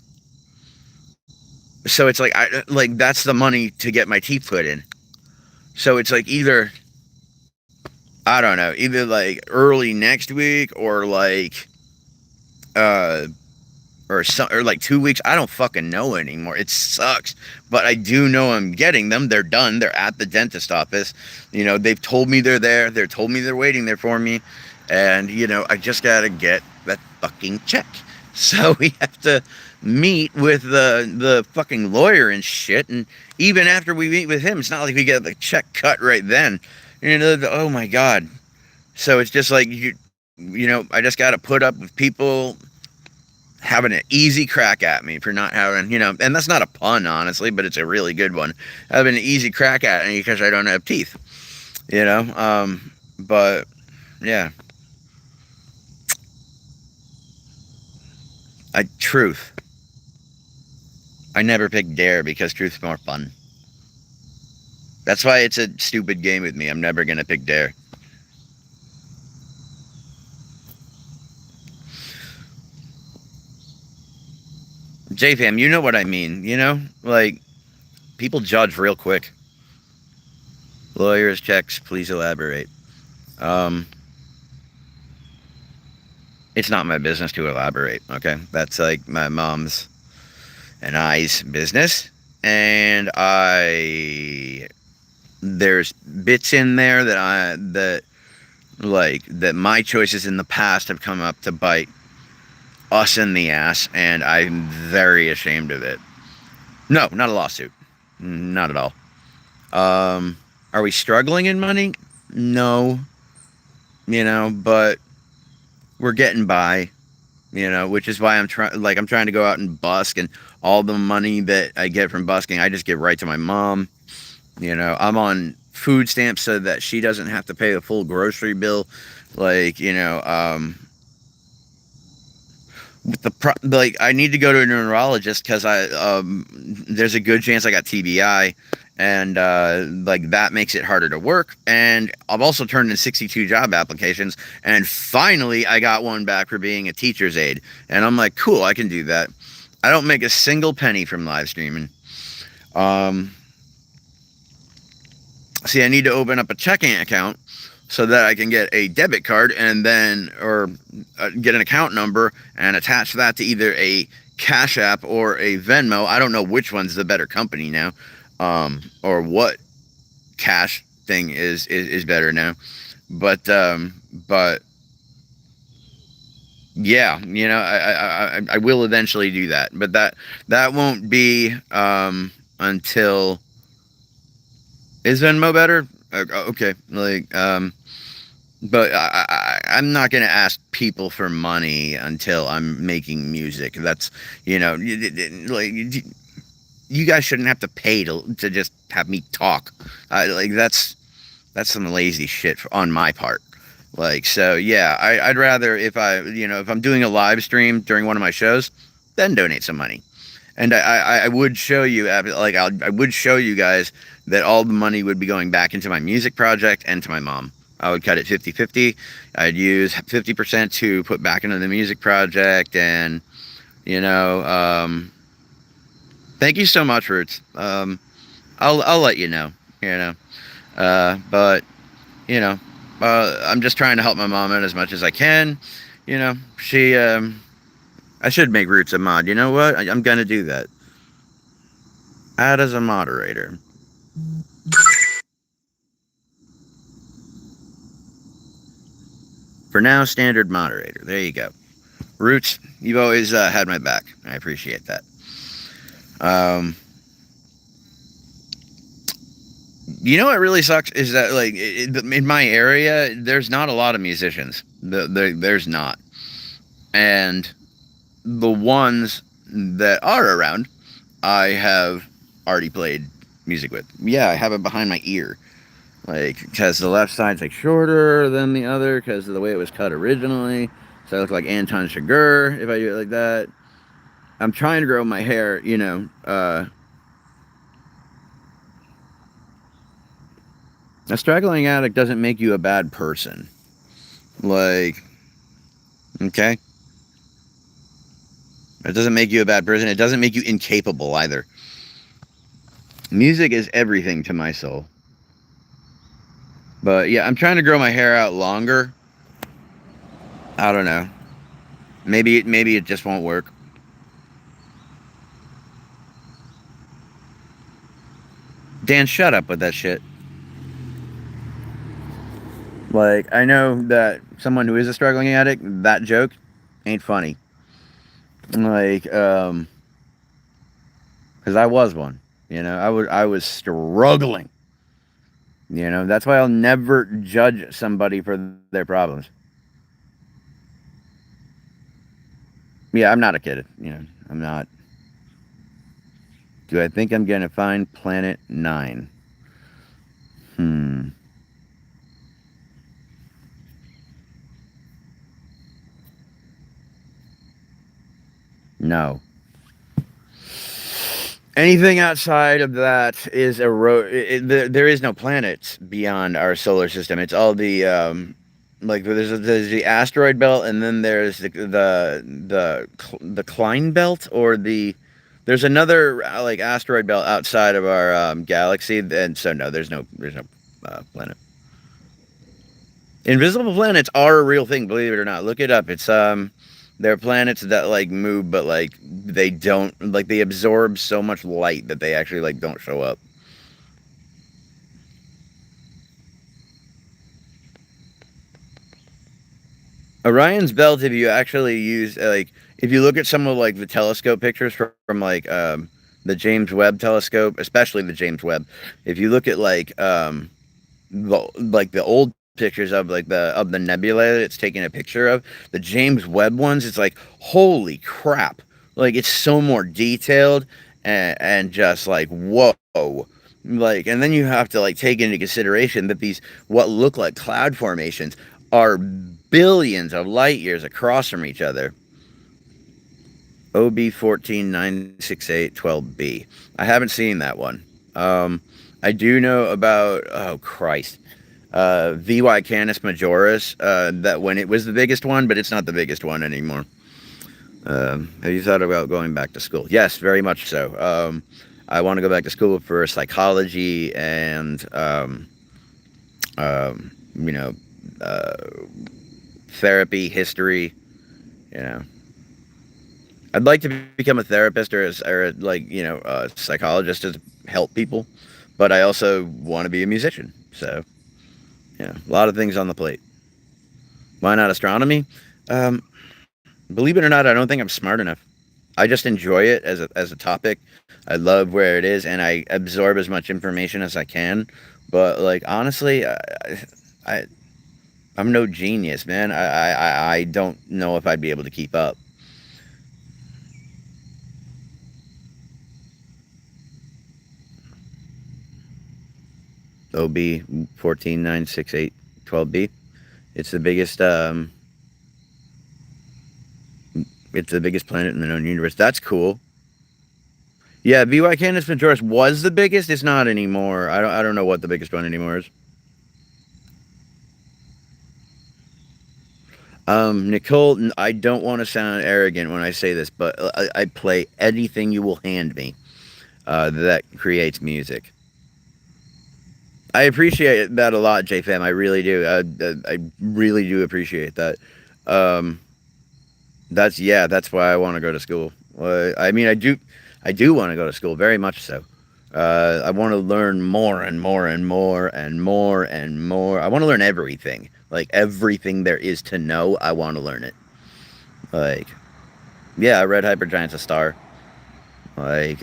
So it's that's the money to get my teeth put in. So it's either I don't know, either early next week or uh, or like 2 weeks. I don't fucking know anymore. It sucks, but I do know I'm getting them. They're done. They're at the dentist office. They've told me they're there. They're told me they're waiting there for me, and I just gotta get that fucking check. So we have to meet with the fucking lawyer and shit. And even after we meet with him, it's not like we get the check cut right then. Oh my god. So it's just like I just got to put up with people having an easy crack at me for not having, and that's not a pun, honestly, but it's a really good one. Having an easy crack at me because I don't have teeth, but yeah. Truth. I never pick dare because truth's more fun. That's why it's a stupid game with me. I'm never going to pick dare. JFam, you know what I mean, Like, people judge real quick. Lawyers, checks, please elaborate. It's not my business to elaborate, okay? That's like my mom's and I's business. And there's bits in there that my choices in the past have come up to bite us in the ass, and I'm very ashamed of it. No, not a lawsuit. Not at all. Are we struggling in money? No. But we're getting by, which is why I'm trying to go out and busk, and all the money that I get from busking, I just give right to my mom. I'm on food stamps so that she doesn't have to pay a full grocery bill. I need to go to a neurologist because there's a good chance I got TBI, and that makes it harder to work. And I've also turned in 62 job applications, and finally I got one back for being a teacher's aide, and I'm like, cool, I can do that. I don't make a single penny from live streaming. See, I need to open up a checking account so that I can get a debit card or get an account number and attach that to either a Cash App or a Venmo. I don't know which one's the better company now, or what cash thing is better now. But yeah, I will eventually do that. But that won't be until. Is Venmo better? Okay, but I'm not gonna ask people for money until I'm making music. That's you guys shouldn't have to pay to just have me talk. That's some lazy shit on my part. So yeah, I'd rather if I'm doing a live stream during one of my shows, then donate some money. And I would show you, I would show you guys that all the money would be going back into my music project and to my mom. I would cut it 50-50. I'd use 50% to put back into the music project, and thank you so much, Roots. I'll let you know, but I'm just trying to help my mom out as much as I can. She I should make Roots a mod. You know what? I'm going to do that. Add as a moderator. For now, standard moderator. There you go. Roots, you've always had my back. I appreciate that. What really sucks is that, in my area, there's not a lot of musicians. There's not. And the ones that are around, I have already played music with. Yeah, I have it behind my ear. Because the left side's shorter than the other because of the way it was cut originally. So I look like Anton Chigurh if I do it like that. I'm trying to grow my hair, a struggling addict doesn't make you a bad person. Okay? It doesn't make you a bad person. It doesn't make you incapable either. Music is everything to my soul. But yeah, I'm trying to grow my hair out longer. I don't know. Maybe it just won't work. Dan, shut up with that shit. Like, I know that someone who is a struggling addict, that joke ain't funny. Like, because I was one. I was struggling. That's why I'll never judge somebody for their problems. Yeah, I'm not a kid. I'm not. Do I think I'm gonna find Planet Nine? Hmm. No. Anything outside of that is there is no planets beyond our solar system. It's all the like there's the asteroid belt, and then there's the Klein belt, or there's another like asteroid belt outside of our galaxy, and so no, there's no planet. Invisible planets are a real thing, believe it or not. Look it up. It's they're planets that like move, but like they don't, like they absorb so much light that they actually like don't show up. Orion's belt, if you actually use like if you look at some of like the telescope pictures from like the James Webb telescope, especially the James Webb, if you look at like the old pictures of like the nebula that it's taking a picture of, the James Webb ones, it's like holy crap, like it's so more detailed, and just like whoa, like, and then you have to like take into consideration that these what look like cloud formations are billions of light years across from each other. OB 1496812B. I haven't seen that one. I do know about, oh Christ, VY Canis Majoris, that when it was the biggest one, but it's not the biggest one anymore. Have you thought about going back to school? Yes, very much so. I want to go back to school for psychology and, you know, uh, therapy, history. You know, I'd like to become a therapist or like a psychologist to help people, but I also want to be a musician. So yeah, a lot of things on the plate. Why not astronomy? Um, Believe it or not, I don't think I'm smart enough. I just enjoy it as a topic. I love where it is, and I absorb as much information as I can. But like honestly, I I'm no genius, man. I don't know if I'd be able to keep up. OB 1496812B. It's the biggest. It's the biggest planet in the known universe. That's cool. Yeah, VY Canis Majoris was the biggest. It's not anymore. I don't know what the biggest one anymore is. Nicole, I don't want to sound arrogant when I say this, but I play anything you will hand me that creates music. I appreciate that a lot, JFam. I really do. I really do appreciate that. Um, that's why I want to go to school. I mean, I do want to go to school very much so. I want to learn more and more and more and more and more. I want to learn everything, like everything there is to know. I want to learn it. Like, yeah, I read Hypergiant's a star. Like,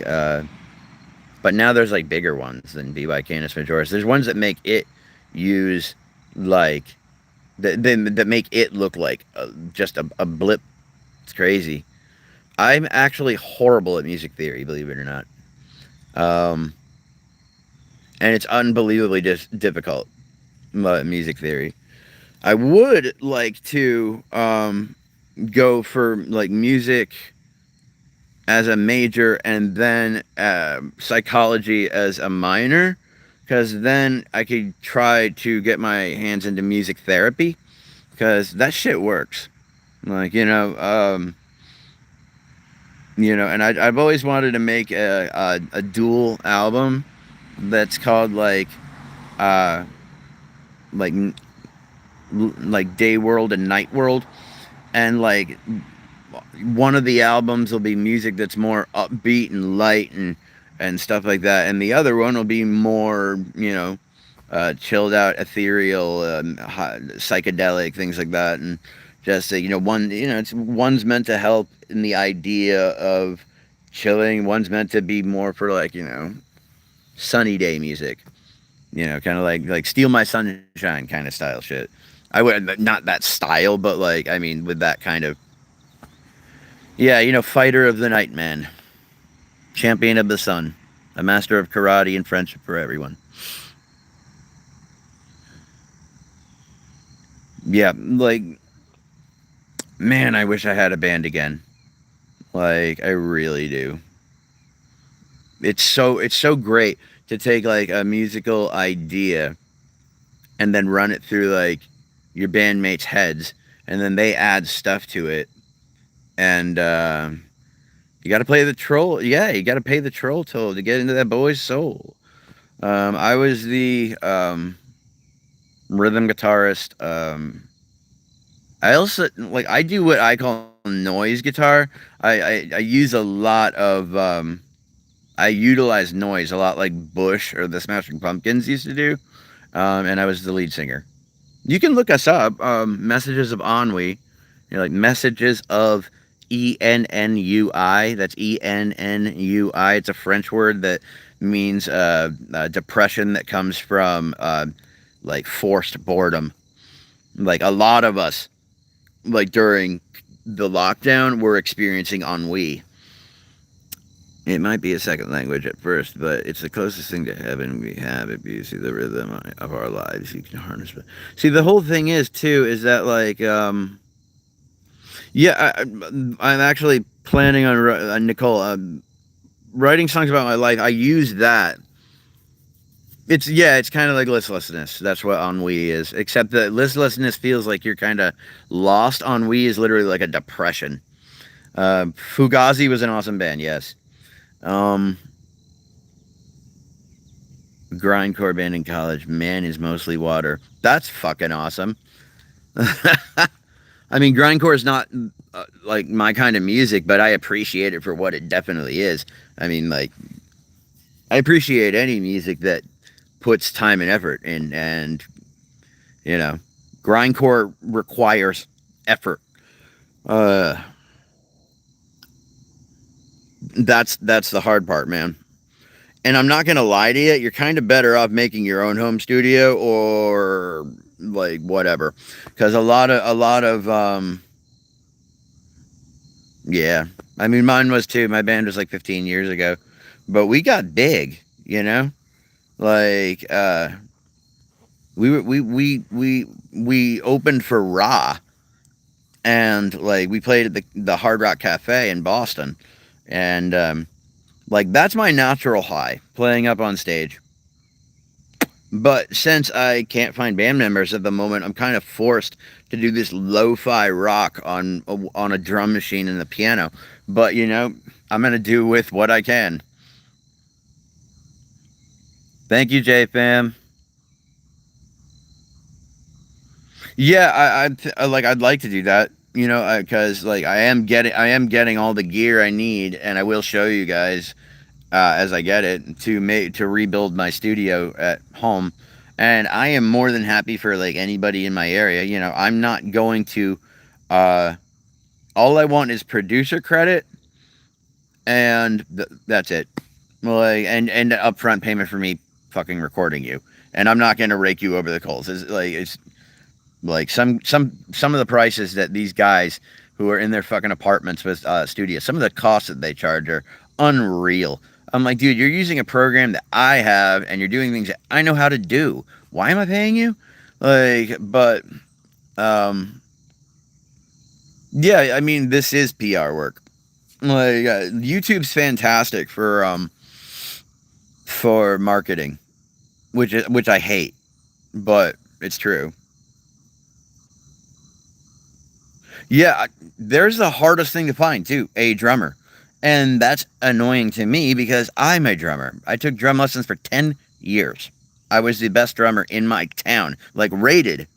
but now there's like bigger ones than Be by Canis Majoris. There's ones that make it use like that make it look like just a blip. It's crazy. I'm actually horrible at music theory, believe it or not. Um, and it's unbelievably difficult, music theory. I would like to go for like music as a major and then psychology as a minor, because then I could try to get my hands into music therapy, because that shit works. Like and I've always wanted to make a dual album that's called uh, like like Day World and Night World, and like one of the albums will be music that's more upbeat and light and stuff like that, and the other one will be more, chilled out, ethereal, psychedelic things like that, and just one, one's meant to help in the idea of chilling, one's meant to be more for like sunny day music, kind of like Steal My Sunshine kind of style shit. I would not that style, but like I mean with that kind of yeah, fighter of the night, man, champion of the sun, a master of karate and friendship for everyone. Yeah, like man, I wish I had a band again. Like I really do. It's so great to take like a musical idea and then run it through like your bandmates' heads, and then they add stuff to it, and you got to play the troll. Yeah, you got to pay the troll toll to get into that boy's soul. I was the rhythm guitarist. I also like I do what I call noise guitar. I use a lot of I utilize noise a lot, like Bush or the Smashing Pumpkins used to do, and I was the lead singer. You can look us up. Messages of Ennui. Like Messages of Ennui. That's Ennui. It's a French word that means depression that comes from like forced boredom. Like a lot of us, like during the lockdown, were experiencing ennui. It might be a second language at first, but it's the closest thing to heaven we have if you see the rhythm of our lives. You can harness it. See, the whole thing is, too, is that, like, yeah, I'm actually planning on, Nicole, writing songs about my life. I use that. It's kind of like listlessness. That's what ennui is. Except that listlessness feels like you're kind of lost. Ennui is literally like a depression. Fugazi was an awesome band, yes. Um, Grindcore band in college. Man is mostly water. That's fucking awesome. I mean, grindcore is not like my kind of music, but I appreciate it for what it definitely is. I mean, like, I appreciate any music that puts time and effort in, and you know, grindcore requires effort. Uh, that's the hard part, man. And I'm not gonna lie to you, you're kind of better off making your own home studio or like whatever, because a lot of yeah. I mean, mine was too. My band was like 15 years ago, but we got big, like we opened for Raw, and like we played at the Hard Rock Cafe in Boston, and like that's my natural high, playing up on stage. But since I can't find band members at the moment, I'm kind of forced to do this lo-fi rock on a drum machine and the piano. But I'm gonna do with what I can. Thank you, J Fam. Yeah, I'd like to do that. Because like I am getting all the gear I need, and I will show you guys as I get it to rebuild my studio at home. And I am more than happy for like anybody in my area. I'm not going to. All I want is producer credit, and that's it. Like and upfront payment for me fucking recording you. And I'm not going to rake you over the coals. It's like some of the prices that these guys who are in their fucking apartments with studios, some of the costs that they charge are unreal. I'm like, dude, you're using a program that I have, and you're doing things that I know how to do. Why am I paying you? Like, but yeah, I mean, this is PR work. Like, YouTube's fantastic for marketing, which I hate, but it's true. Yeah, there's the hardest thing to find too, a drummer. And that's annoying to me because I'm a drummer. I took drum lessons for 10 years. I was the best drummer in my town, like rated.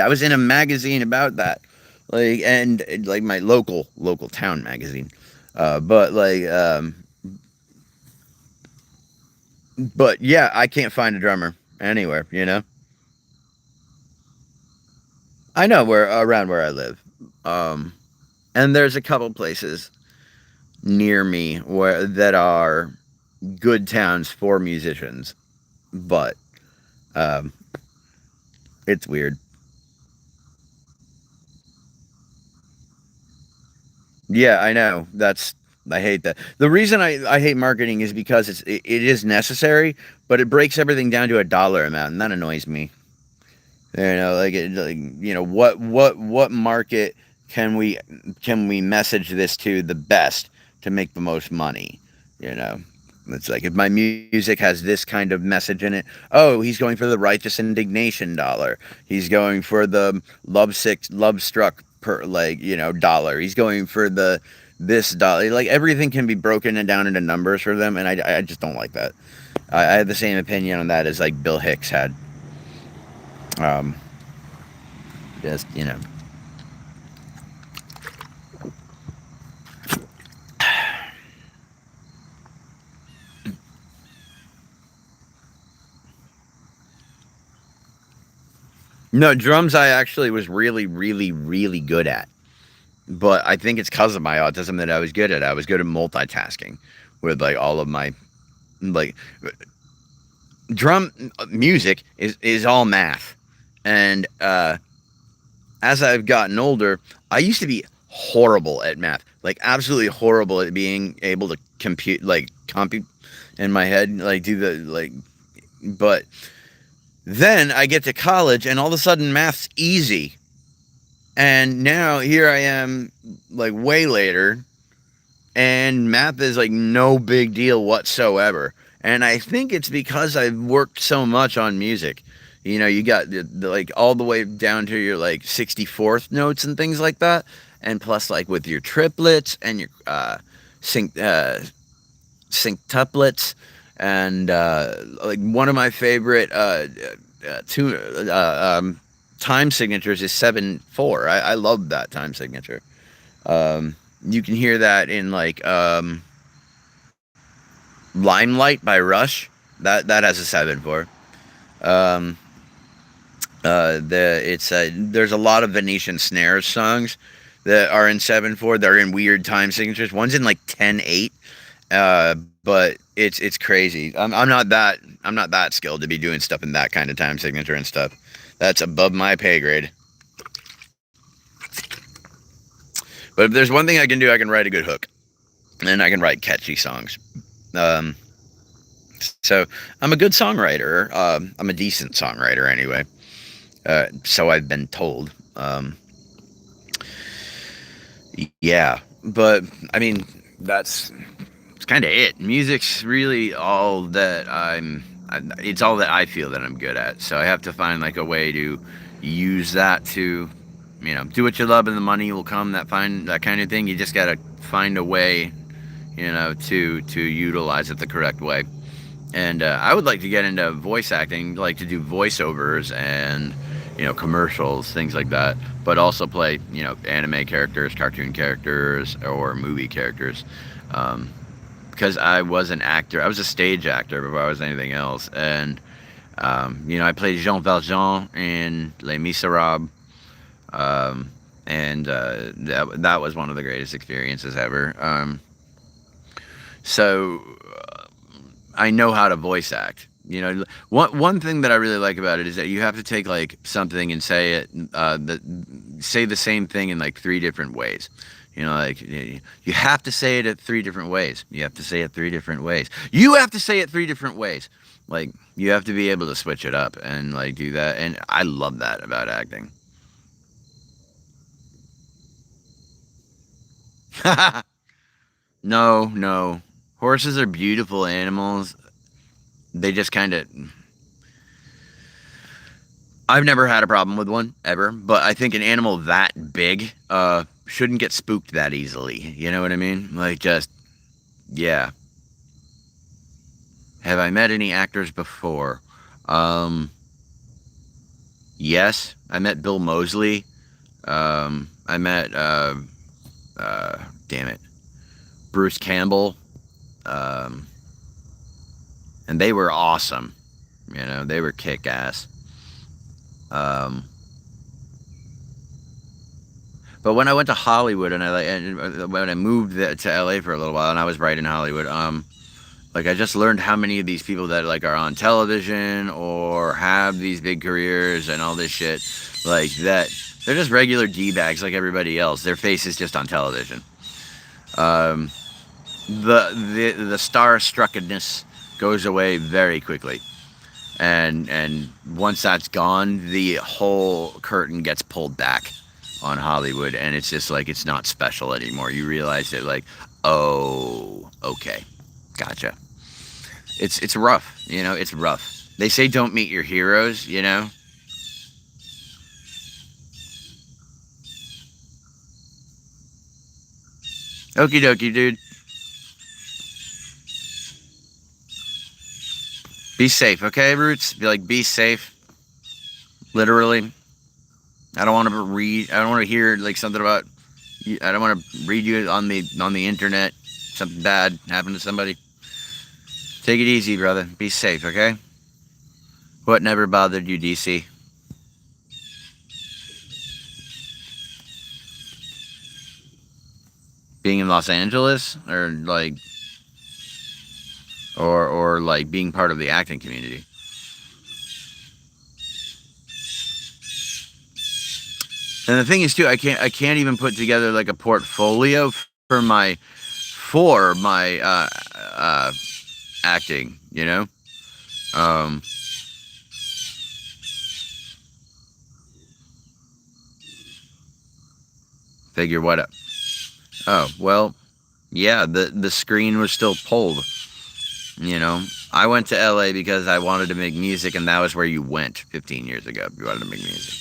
I was in a magazine about that. like, and like my local town magazine. But like, but yeah, I can't find a drummer anywhere. I know where around where I live. Um, and there's a couple places near me where that are good towns for musicians, but um, it's weird. Yeah, I know. I hate that. The reason I hate marketing is because it is necessary, but it breaks everything down to a dollar amount, and that annoys me. What market can we can we message this to the best to make the most money? You know, it's like if my music has this kind of message in it. Oh, he's going for the righteous indignation dollar. He's going for the love struck per dollar. He's going for the this dollar. Like everything can be broken down into numbers for them, and I just don't like that. I have the same opinion on that as like Bill Hicks had. Um, just No, drums I actually was really, really, really good at. But I think it's because of my autism that I was good at. I was good at multitasking with like all of my like drum music is all math. And as I've gotten older, I used to be horrible at math. Like absolutely horrible at being able to compute in my head, like do the like but then I get to college and all of a sudden math's easy. And now here I am, like way later, and math is like no big deal whatsoever. And I think it's because I've worked so much on music. You got like all the way down to your like 64th notes and things like that, and plus like with your triplets and your sync synctuplets, and like one of my favorite two time signatures is 7/4. I love that time signature. You can hear that in like Limelight by Rush. That has a 7/4. Um, there's a lot of Venetian Snares songs that are in 7/4. They're in weird time signatures. One's in like 10/8. But it's crazy. I'm not that skilled to be doing stuff in that kind of time signature and stuff. That's above my pay grade. But if there's one thing I can do, I can write a good hook, and I can write catchy songs. Um, so I'm a good songwriter. I'm a decent songwriter anyway. So I've been told. Yeah, but I mean that's it's kind of it. Music's really all that it's all that I feel that I'm good at. So I have to find like a way to use that to, do what you love and the money will come. That kind of thing. You just gotta find a way, to utilize it the correct way. And I would like to get into voice acting, like to do voiceovers and commercials, things like that. But also play anime characters, cartoon characters, or movie characters. Because I was an actor. I was a stage actor before I was anything else. And, I played Jean Valjean in Les Miserables. And that was one of the greatest experiences ever. So I know how to voice act. One thing that I really like about it is that you have to take like something and say the same thing in like three different ways. Like you have to say it at three different ways. You have to say it three different ways. You have to say it three different ways. Like you have to be able to switch it up and like do that. And I love that about acting. No, no. Horses are beautiful animals. They just kind of. I've never had a problem with one ever, but I think an animal that big shouldn't get spooked that easily. You know what I mean? Like just yeah. Have I met any actors before? Um, yes, I met Bill Moseley. I met damn it, Bruce Campbell, um, and they were awesome. You know, they were kick ass. Um, but when I went to Hollywood and when I moved to LA for a little while and I was right in Hollywood, like I just learned how many of these people that like are on television or have these big careers and all this shit, like that, they're just regular d bags like everybody else. Their face is just on television. Um, the starstruckedness goes away very quickly, and once that's gone, the whole curtain gets pulled back on Hollywood, and it's just like it's not special anymore. You realize that, like, oh, okay, gotcha. It's rough, you know. It's rough. They say don't meet your heroes, you know. Okie dokie, dude. Be safe, okay, Roots. Be like, be safe. Literally. I don't want to read. I don't want to hear like something about. I don't want to read you on the internet. Something bad happened to somebody. Take it easy, brother. Be safe, okay? What never bothered you, DC? Being in Los Angeles, or like, or like being part of the acting community. And the thing is, too, I can't even put together like a portfolio for my acting. You know, um, figure what up. Oh well, yeah. The screen was still pulled. You know, I went to LA because I wanted to make music, and that was where you went 15 years ago. If you wanted to make music.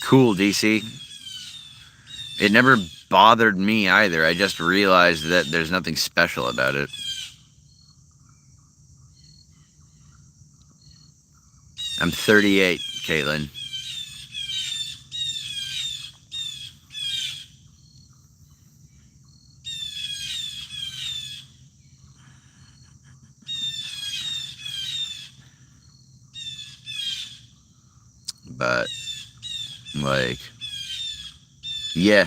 Cool, DC. It never bothered me either. I just realized that there's nothing special about it. I'm 38, Caitlin. But, like, yeah.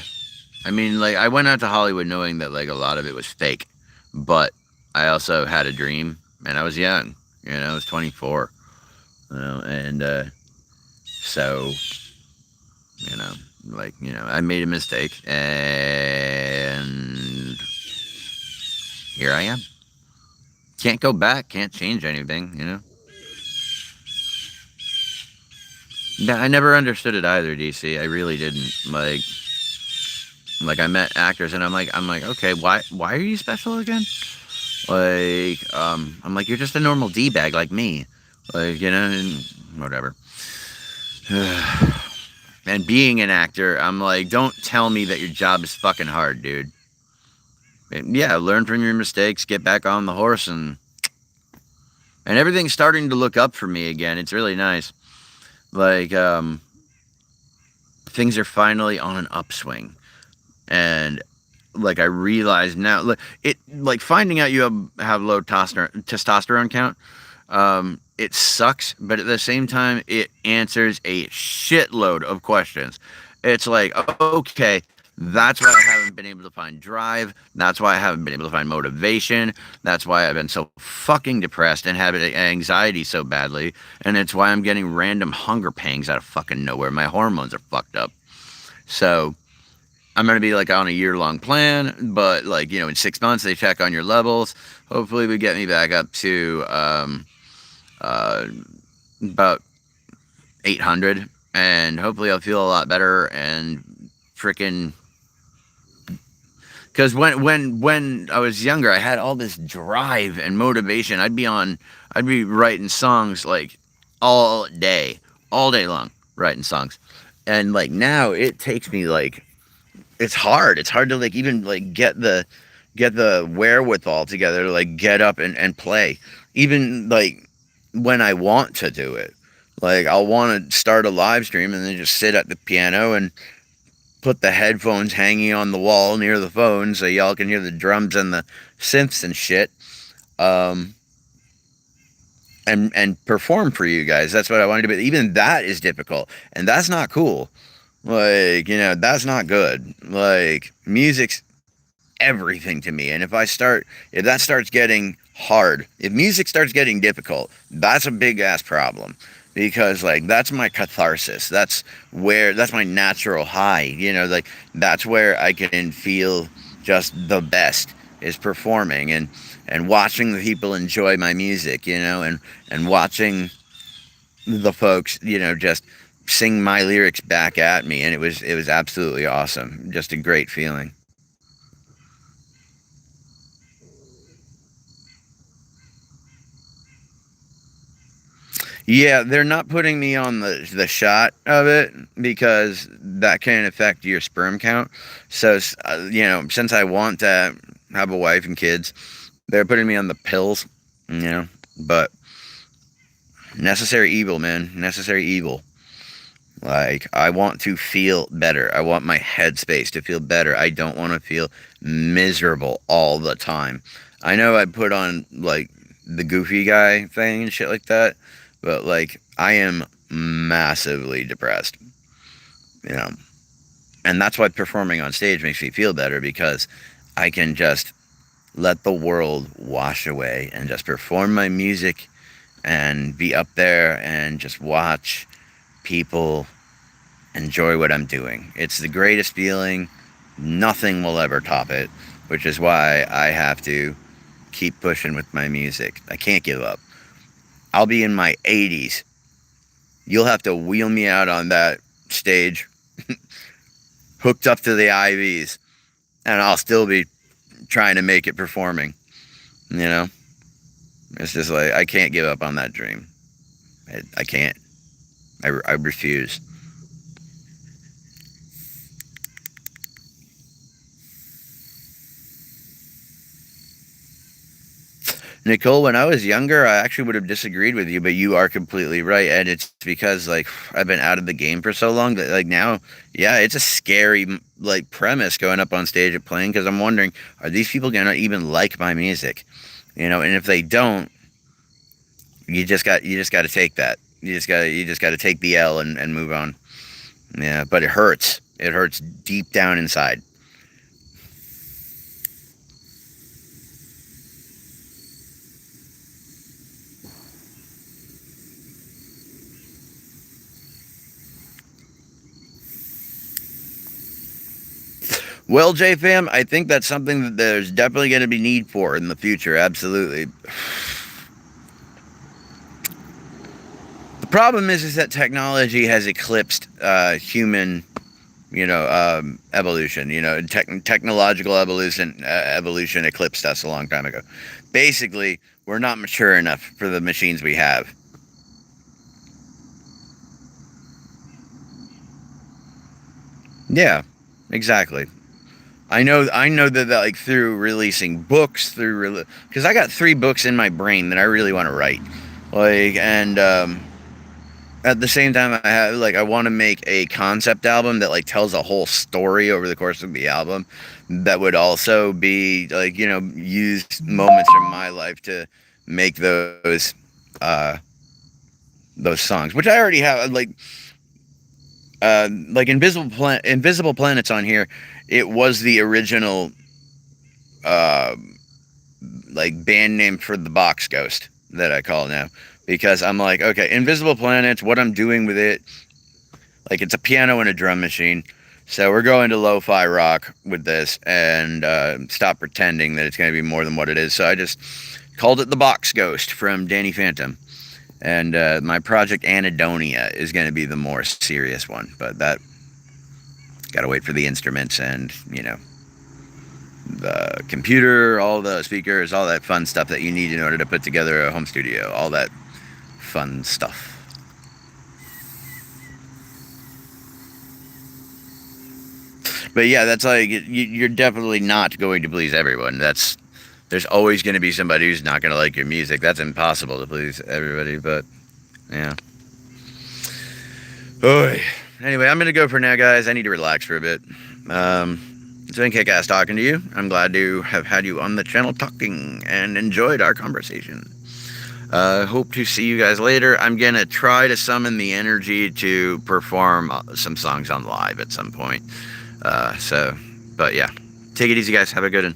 I mean, like, I went out to Hollywood knowing that, like, a lot of it was fake. But I also had a dream, and I was young. You know, I was 24. You know, and so, you know, like, you know, I made a mistake, and here I am. Can't go back, can't change anything, you know? Yeah, I never understood it either, DC. I really didn't. Like I met actors and I'm like, okay, why are you special again? Like, I'm like, you're just a normal D bag like me. Like, you know, and whatever. And being an actor, I'm like, don't tell me that your job is fucking hard, dude. And yeah, learn from your mistakes, get back on the horse, and everything's starting to look up for me again. It's really nice. Like, things are finally on an upswing, and like I realize now, like finding out you have low testosterone count. It sucks, but at the same time, it answers a shitload of questions. It's like, okay, that's why I haven't been able to find drive. That's why I haven't been able to find motivation. That's why I've been so fucking depressed and having anxiety so badly. And it's why I'm getting random hunger pangs out of fucking nowhere. My hormones are fucked up. So I'm going to be like on a year-long plan, but like, you know, in 6 months they check on your levels. Hopefully we get me back up to uh, about 800, and hopefully I'll feel a lot better and freaking. Because when I was younger, I had all this drive and motivation. I'd be writing songs like all day long, writing songs, and like now it takes me like it's hard. It's hard to like even like get the wherewithal together to like get up and play. Even like when I want to do it. Like, I'll want to start a live stream and then just sit at the piano and put the headphones hanging on the wall near the phone so y'all can hear the drums and the synths and shit. Um, and perform for you guys. That's what I wanted to do. But even that is difficult, and that's not cool. Like, that's not good. Like, music's everything to me. And if that starts getting hard, if music starts getting difficult, that's a big ass problem. Because, like, that's my catharsis. That's my natural high. Like, that's where I can feel just the best, is performing and watching the people enjoy my music, and watching the folks, just sing my lyrics back at me. And it was absolutely awesome. Just a great feeling. Yeah, they're not putting me on the shot of it because that can affect your sperm count. So, since I want to have a wife and kids, they're putting me on the pills, you know. But necessary evil, man. Necessary evil. Like, I want to feel better. I want my headspace to feel better. I don't want to feel miserable all the time. I know I put on, like, the goofy guy thing and shit like that, but, like, I am massively depressed, you know. And that's why performing on stage makes me feel better, because I can just let the world wash away and just perform my music and be up there and just watch people enjoy what I'm doing. It's the greatest feeling. Nothing will ever top it, which is why I have to keep pushing with my music. I can't give up. I'll be in my 80s. You'll have to wheel me out on that stage, hooked up to the IVs, and I'll still be trying to make it performing. You know? It's just like, I can't give up on that dream. I can't. I refuse. Nicole, when I was younger, I actually would have disagreed with you, but you are completely right. And it's because, like, I've been out of the game for so long that, like, now, yeah, it's a scary, like, premise going up on stage and playing, because I'm wondering, are these people going to even like my music? And if they don't, you just got to take that. You just got to take the L and move on. Yeah, but it hurts. It hurts deep down inside. Well, J fam, I think that's something that there's definitely going to be need for in the future. Absolutely. The problem is that technology has eclipsed human, evolution. Technological evolution eclipsed us a long time ago. Basically, we're not mature enough for the machines we have. Yeah, exactly. I know that like through releasing books, because I got 3 books in my brain that I really want to write, like, and at the same time, I want to make a concept album that, like, tells a whole story over the course of the album, that would also be, like, use moments from my life to make uh those songs, which I already have, like Invisible Planets on here. It was the original uh like band name for the Box Ghost that I call now, because I'm like, okay, Invisible Planets, what I'm doing with it, like, it's a piano and a drum machine. So we're going to lo-fi rock with this, and stop pretending that it's going to be more than what it is. So I just called it the Box Ghost from Danny Phantom. And my project Anadonia is going to be the more serious one. But that, got to wait for the instruments and, the computer, all the speakers, all that fun stuff that you need in order to put together a home studio. All that fun stuff. But yeah, that's like, you're definitely not going to please everyone. That's There's always going to be somebody who's not going to like your music. That's impossible to please everybody, but yeah. Oy. Anyway, I'm going to go for now, guys. I need to relax for a bit. It's been kick-ass talking to you. I'm glad to have had you on the channel talking and enjoyed our conversation. Hope to see you guys later. I'm going to try to summon the energy to perform some songs on live at some point. But yeah, take it easy, guys. Have a good one.